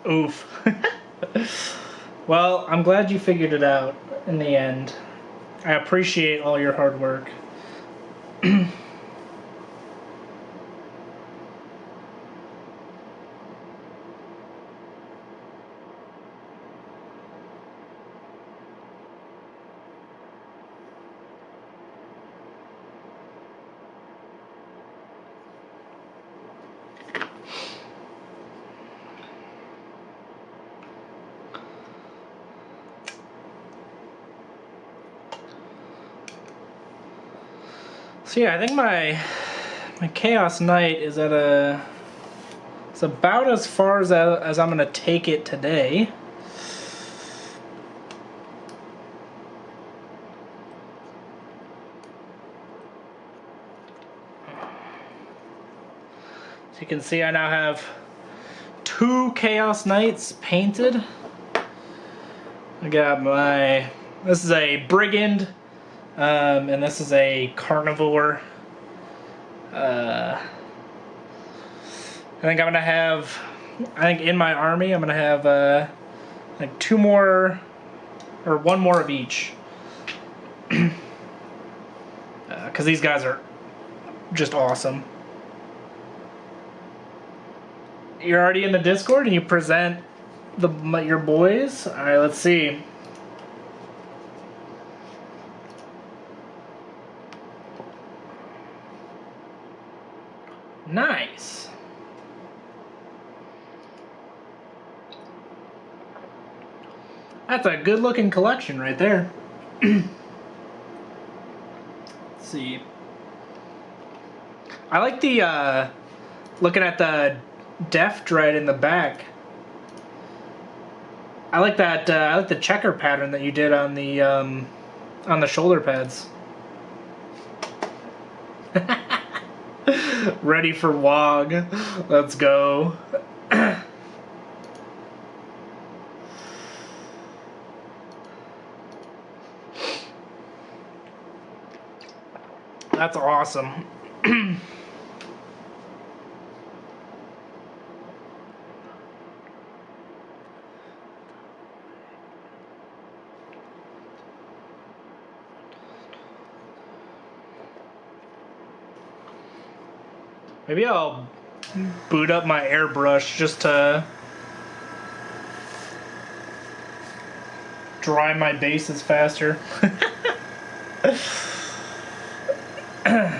Oof. Well, I'm glad you figured it out in the end. I appreciate all your hard work. So yeah, I think my Chaos Knight is at a... It's about as far as I'm going to take it today. So you can see I now have 2 Chaos Knights painted. I got my... This is a Brigand, and this is a Carnivore. I think I'm gonna have... I think in my army I'm gonna have like 2 more, or 1 more of each. Because these guys are just awesome. You're already in the Discord and you present your boys? Alright, let's see. Nice. That's a good looking collection right there. Let's see. I like the, looking at the def dread in the back. I like that, I like the checker pattern that you did on the shoulder pads. Ready for WOG. Let's go. That's awesome. Maybe I'll boot up my airbrush just to dry my bases faster. I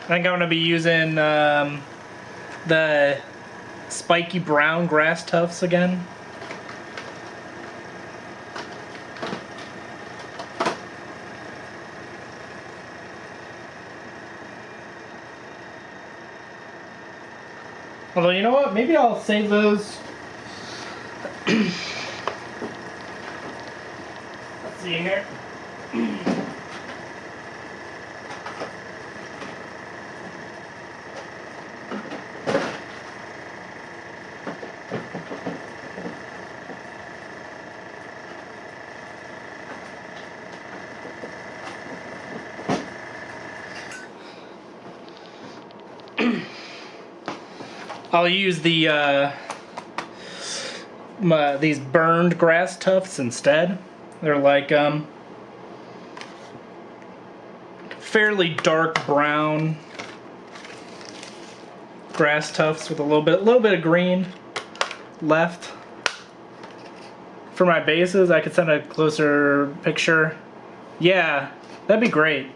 think I'm going to be using the spiky brown grass tufts again. Although, you know what? Maybe I'll save those. Let's see here. I'll use the these burned grass tufts instead. They're like fairly dark brown grass tufts with a little bit of green left. For my bases, I could send a closer picture. Yeah, that'd be great.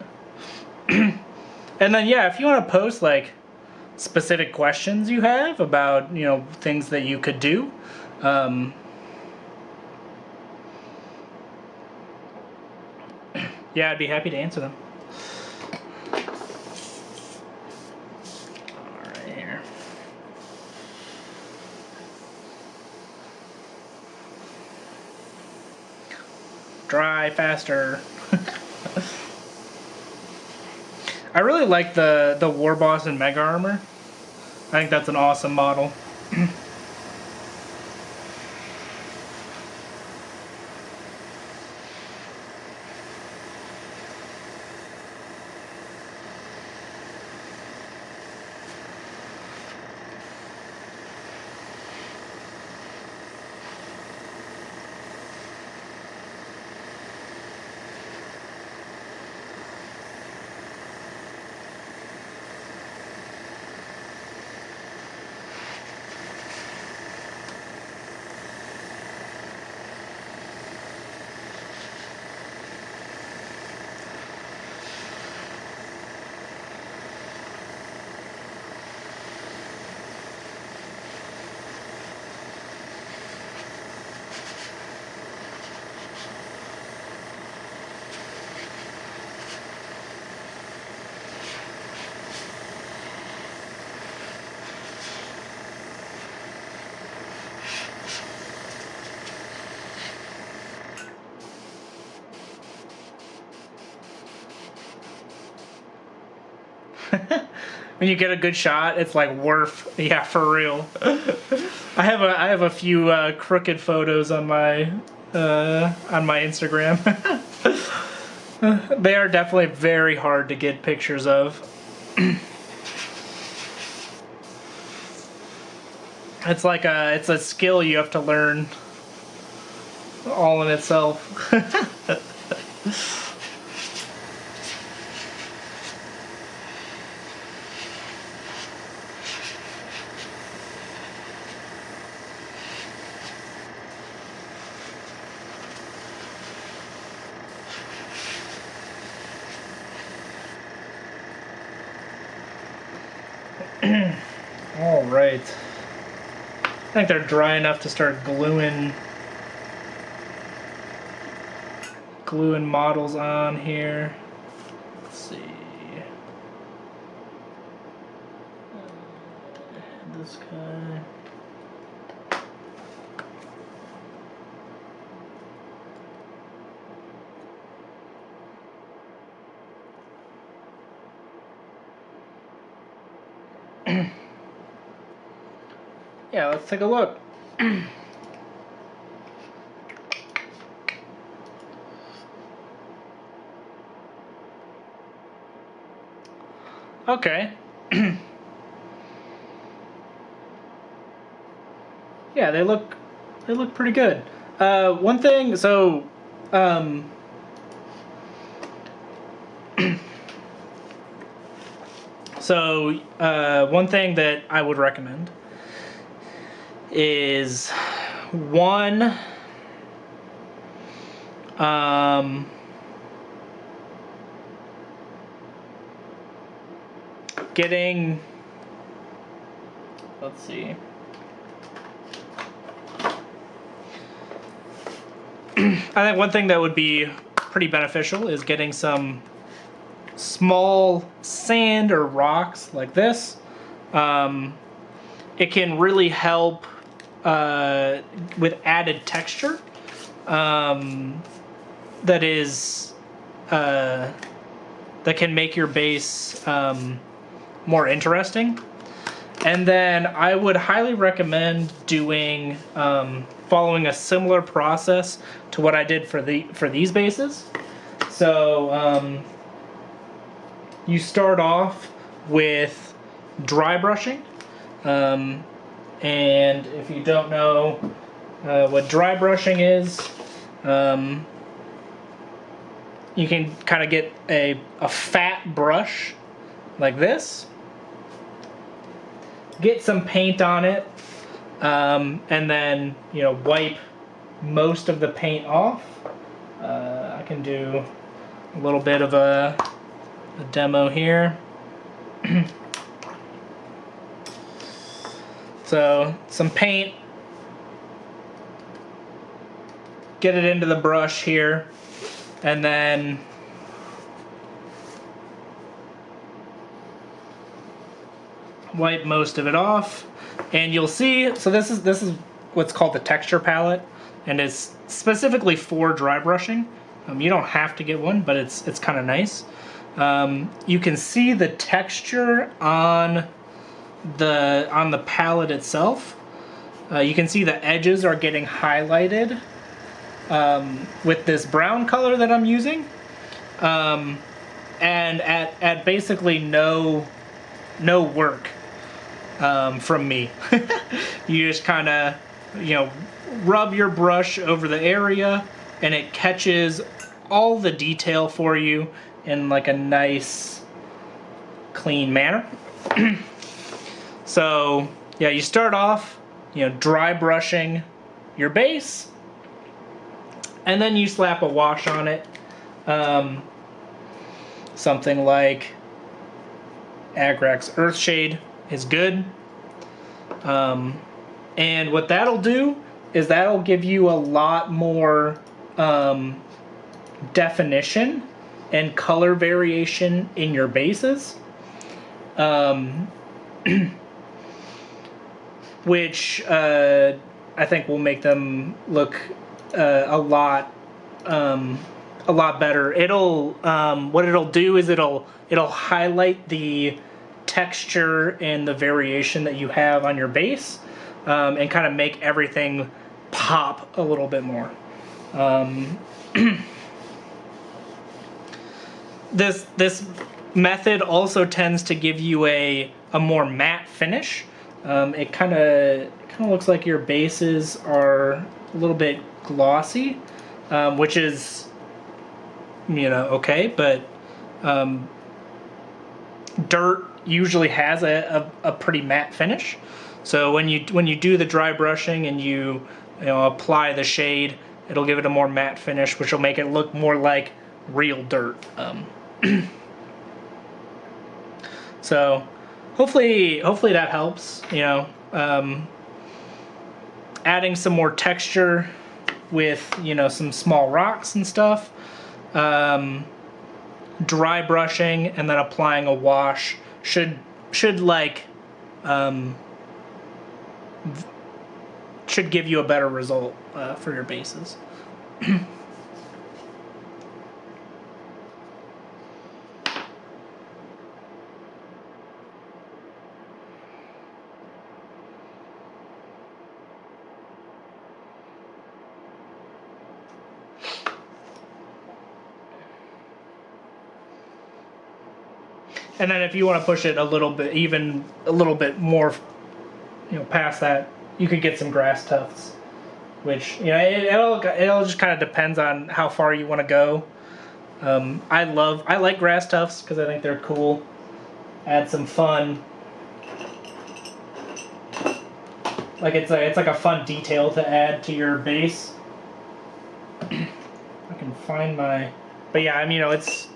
And then yeah, if you want to post like specific questions you have about, you know, things that you could do, yeah, I'd be happy to answer them. All right, here. Dry faster. I really like the War Boss and Mega Armor. I think that's an awesome model. When you get a good shot, it's like worth. Yeah, for real. I have a few crooked photos on my Instagram. They are definitely very hard to get pictures of. It's like it's a skill you have to learn all in itself. All right. I think they're dry enough to start gluing models on here. Let's see. This guy. Yeah, let's take a look. Okay. Yeah, they look pretty good. One thing, so one thing that I would recommend is one, getting, let's see. I think one thing that would be pretty beneficial is getting some small sand or rocks like this. It can really help with added texture. That can make your base more interesting. And then I would highly recommend doing following a similar process to what I did for these bases. So you start off with dry brushing, and if you don't know what dry brushing is, you can kind of get a fat brush like this, get some paint on it, and then wipe most of the paint off. I can do a little bit of a demo here. So some paint, get it into the brush here, and then wipe most of it off, and you'll see. So this is what's called the texture palette, and it's specifically for dry brushing. You don't have to get one, but it's kind of nice. You can see the texture on the palette itself. You can see the edges are getting highlighted with this brown color that I'm using, and at basically no work from me. You just kind of rub your brush over the area, and it catches all the detail for you in like a nice clean manner. So yeah, you start off dry brushing your base, and then you slap a wash on it. Something like Agrax Earthshade is good. And what that'll do is that'll give you a lot more definition and color variation in your bases, which I think will make them look a lot better. It'll what it'll do is it'll highlight the texture and the variation that you have on your base, and kind of make everything pop a little bit more. This method also tends to give you a more matte finish. It kind of looks like your bases are a little bit glossy, which is okay, but dirt usually has a pretty matte finish. So when you do the dry brushing and you apply the shade, it'll give it a more matte finish, which will make it look more like real dirt. So hopefully that helps. adding some more texture with, you know, some small rocks and stuff. Dry brushing and then applying a wash should like should give you a better result for your bases. And then if you want to push it a little bit, even a little bit more, you know, past that, you could get some grass tufts, which, you know, it all just kind of depends on how far you want to go. I like grass tufts because I think they're cool. Add some fun. Like it's like a fun detail to add to your base. I can find my, but yeah, I mean, you know, it's.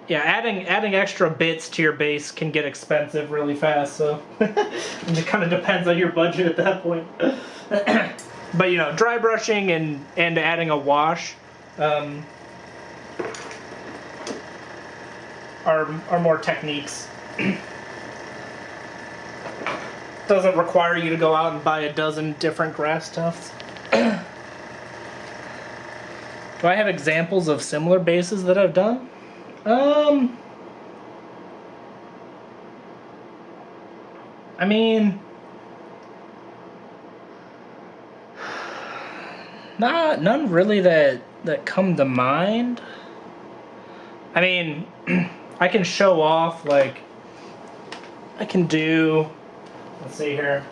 Yeah, adding extra bits to your base can get expensive really fast, so and it kind of depends on your budget at that point. But you know, dry brushing and adding a wash are more techniques. Doesn't require you to go out and buy a dozen different grass tufts. Do I have examples of similar bases that I've done? I mean, none really that come to mind. I mean, I can show off, like, I can do, let's see here.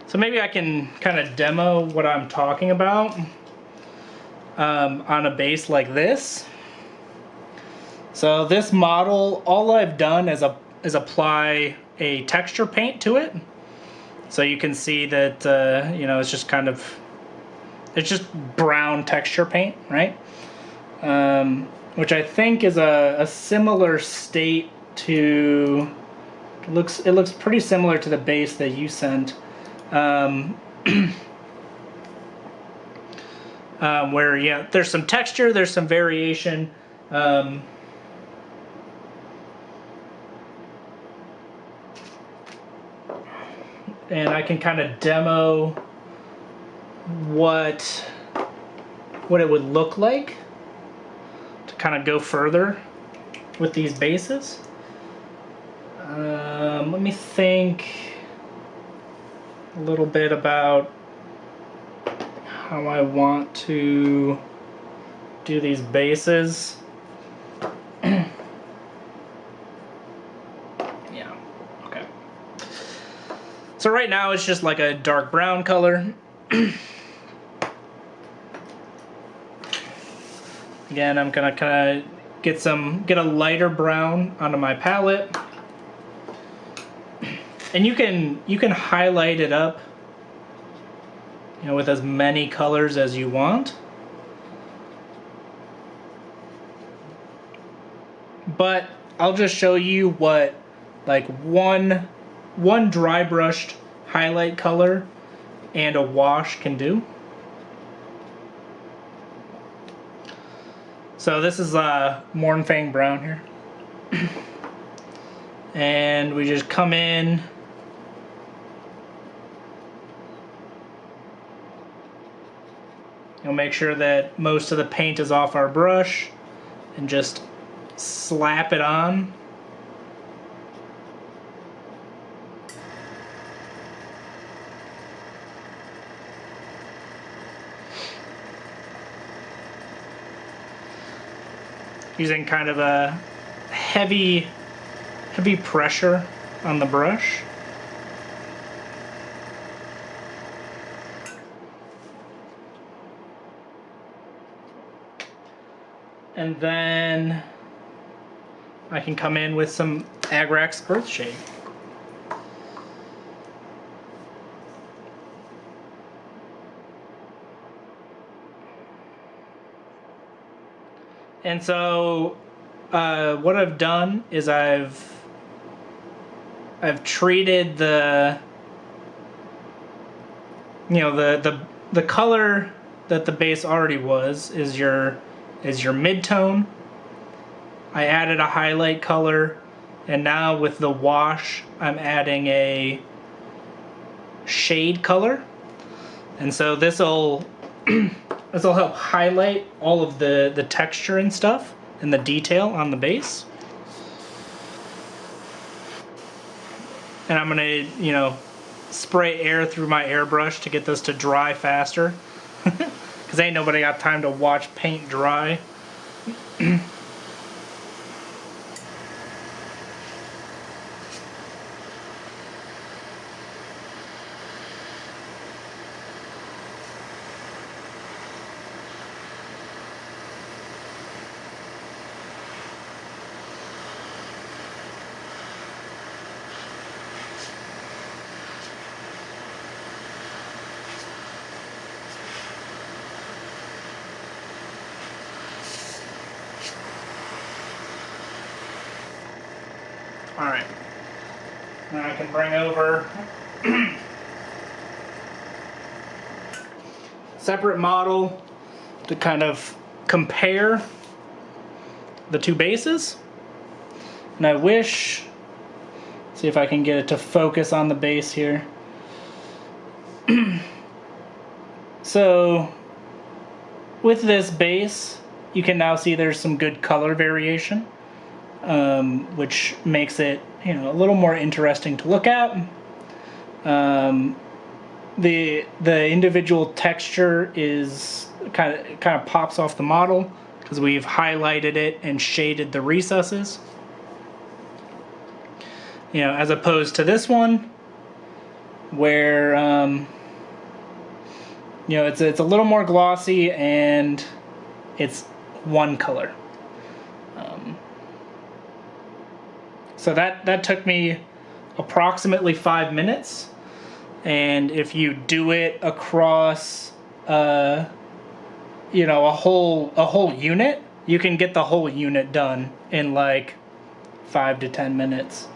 So maybe I can kind of demo what I'm talking about on a base like this. So this model, all I've done is apply a texture paint to it. So you can see that you know, it's just kind of, it's just brown texture paint, right? Which I think is a similar state to, it looks pretty similar to the base that you sent. Where, yeah, there's some texture, there's some variation. And I can kind of demo what it would look like to kind of go further with these bases. Let me think a little bit about how I want to do these bases. Yeah, okay. So right now it's just like a dark brown color. Again, I'm gonna kind of get a lighter brown onto my palette. And you can highlight it up, you know, with as many colors as you want. But I'll just show you what, like, one dry brushed highlight color and a wash can do. So this is Mornfang brown here. And we just come in. You'll make sure that most of the paint is off our brush and just slap it on. Using kind of a heavy pressure on the brush. And then I can come in with some Agrax Earthshade. And so what I've done is I've treated the the color that the base already was is your mid-tone. I added a highlight color, and now with the wash I'm adding a shade color. And so this'll help highlight all of the texture and stuff and the detail on the base. And I'm gonna, spray air through my airbrush to get this to dry faster. Because ain't nobody got time to watch paint dry. Alright, now I can bring over separate model to kind of compare the two bases. And I wish, see if I can get it to focus on the base here. So with this base, you can now see there's some good color variation. Which makes it, a little more interesting to look at. The individual texture is kind of pops off the model because we've highlighted it and shaded the recesses. As opposed to this one, where it's a little more glossy and it's one color. So that took me approximately 5 minutes, and if you do it across a whole unit, you can get the whole unit done in like 5 to 10 minutes.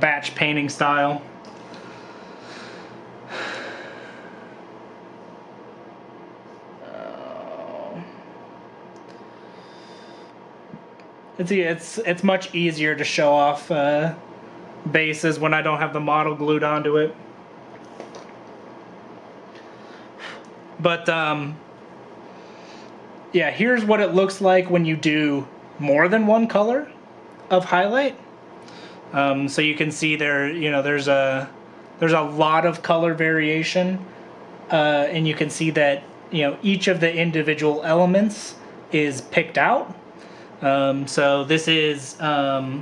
Batch painting style. It's much easier to show off bases when I don't have the model glued onto it. But yeah, here's what it looks like when you do more than one color of highlight. So you can see there's a lot of color variation, and you can see that each of the individual elements is picked out. So this is I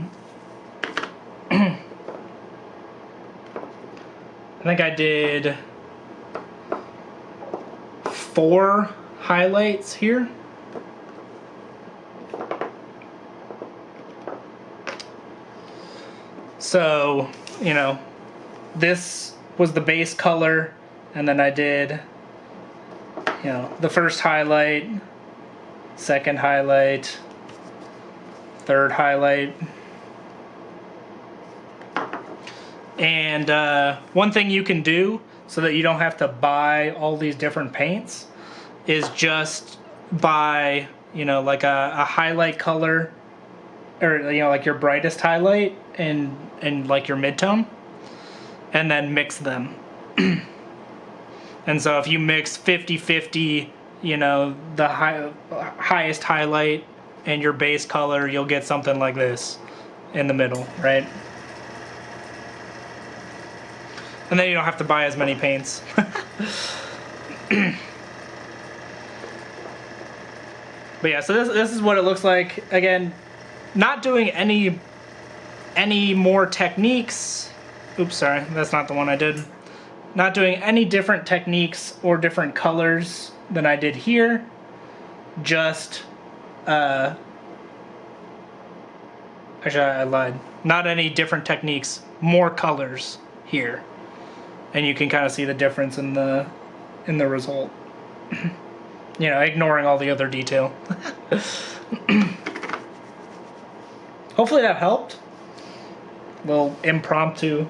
think I did 4 highlights here. So, this was the base color, and then I did, the first highlight, second highlight, third highlight. And one thing you can do so that you don't have to buy all these different paints is just buy, like a highlight color, or like your brightest highlight and like your midtone, and then mix them. And so if you mix 50-50, the highest highlight and your base color, you'll get something like this in the middle, right? And then you don't have to buy as many paints. But yeah, so this is what it looks like. Again, not doing any more techniques. Oops, sorry, that's not the one I did. Not doing any different techniques or different colors than I did here. Just Actually, I lied. Not any different techniques, more colors here. And you can kind of see the difference in the result. You know, ignoring all the other detail. Hopefully that helped. Little impromptu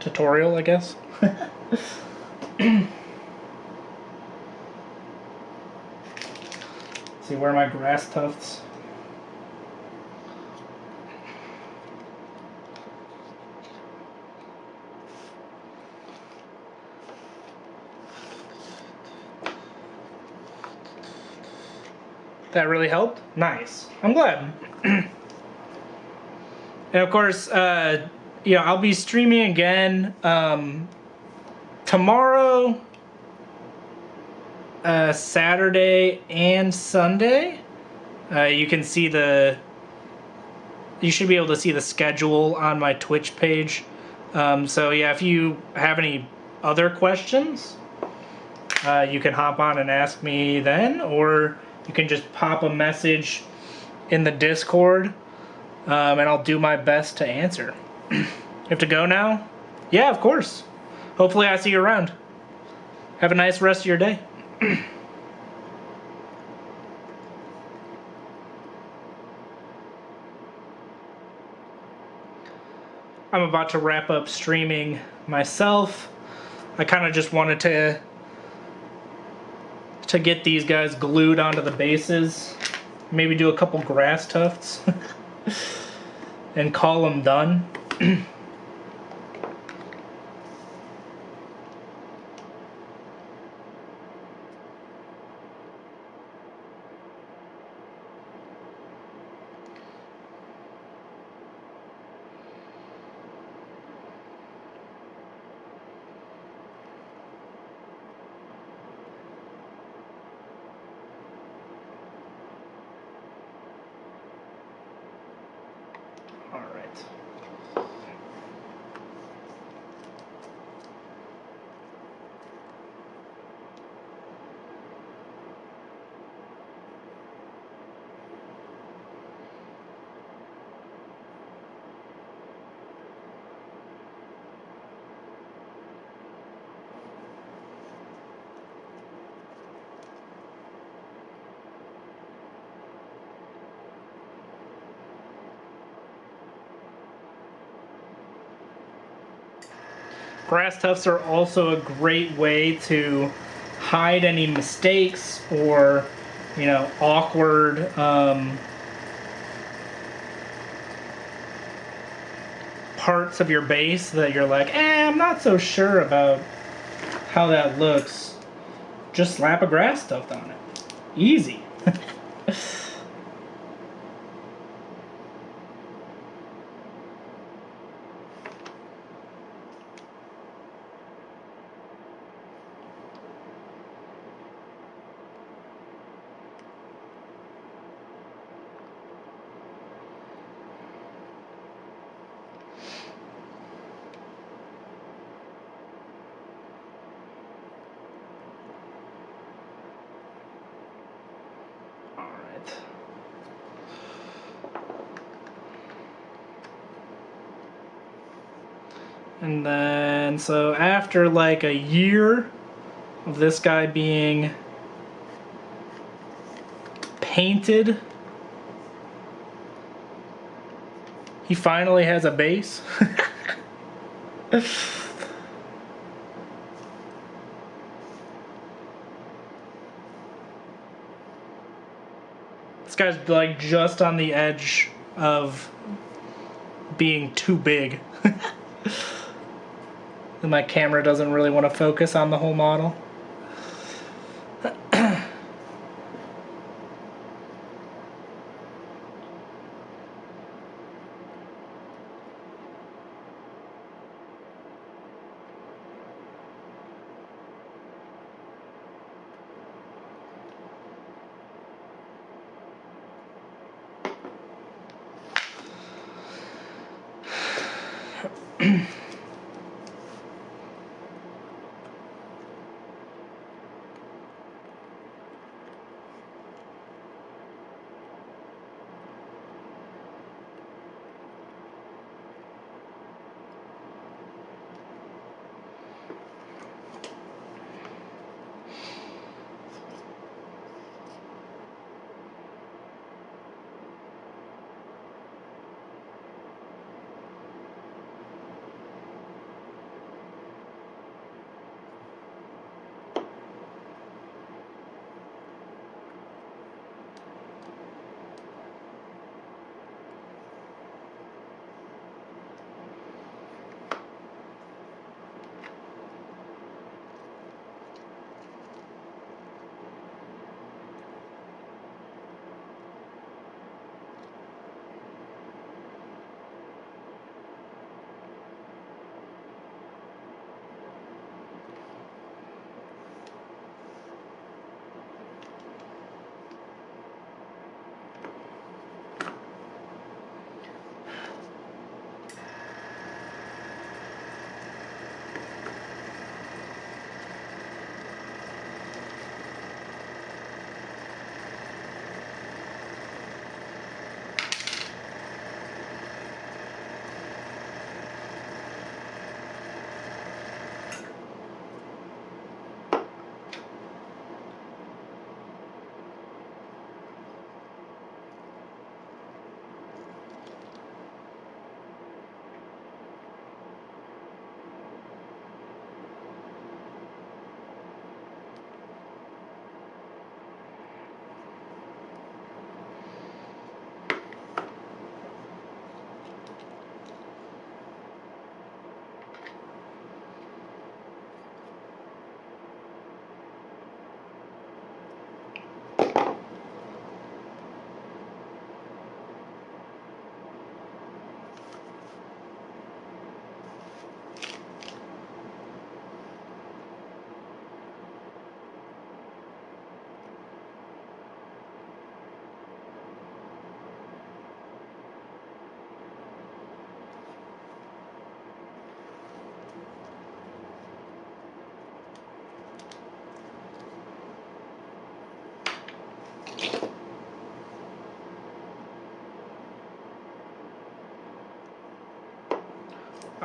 tutorial, I guess. See, where are my grass tufts? That really helped? Nice. I'm glad. And of course, you know, I'll be streaming again tomorrow, Saturday, and Sunday. You can see you should be able to see the schedule on my Twitch page. So yeah, if you have any other questions, you can hop on and ask me then, or you can just pop a message in the Discord, and I'll do my best to answer. You have to go now? Yeah, of course. Hopefully I see you around. Have a nice rest of your day. I'm about to wrap up streaming myself. I kind of just wanted to get these guys glued onto the bases. Maybe do a couple grass tufts. And call them done. Grass tufts are also a great way to hide any mistakes or, you know, awkward parts of your base that you're like, I'm not so sure about how that looks. Just slap a grass tuft on it. Easy. And then, so after like a year of this guy being painted, he finally has a base. This guy's like just on the edge of being too big. And my camera doesn't really want to focus on the whole model.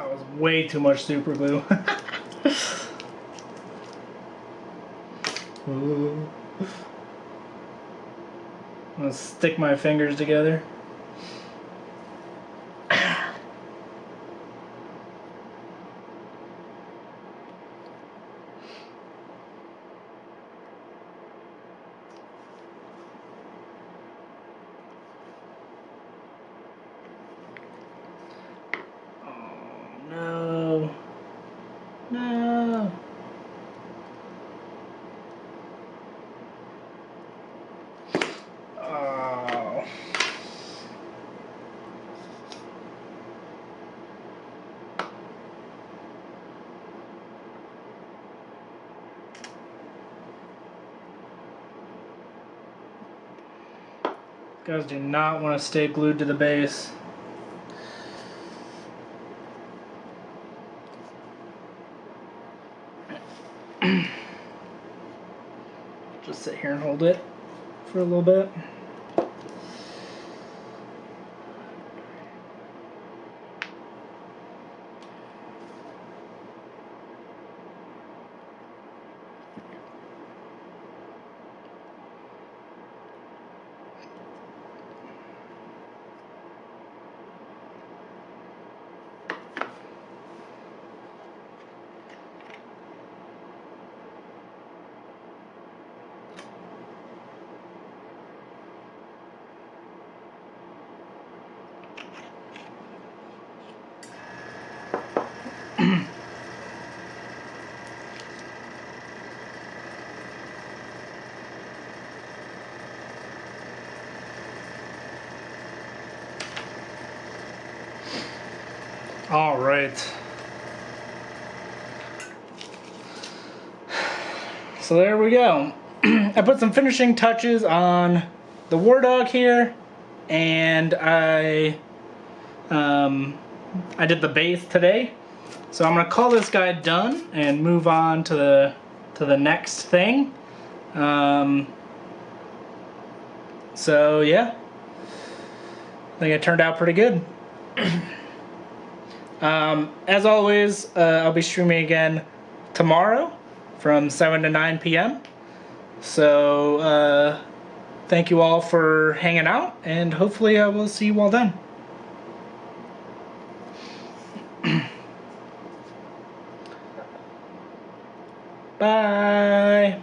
That was way too much super glue. Ooh. I'm gonna stick my fingers together. No. No. Oh. Guys do not want to stay glued to the base. Just sit here and hold it for a little bit. All right. So there we go. I put some finishing touches on the War Dog here, and I did the base today. So I'm gonna call this guy done and move on to the next thing. So yeah, I think it turned out pretty good. As always, I'll be streaming again tomorrow from 7 to 9 p.m. So thank you all for hanging out, and hopefully I will see you all then. Bye.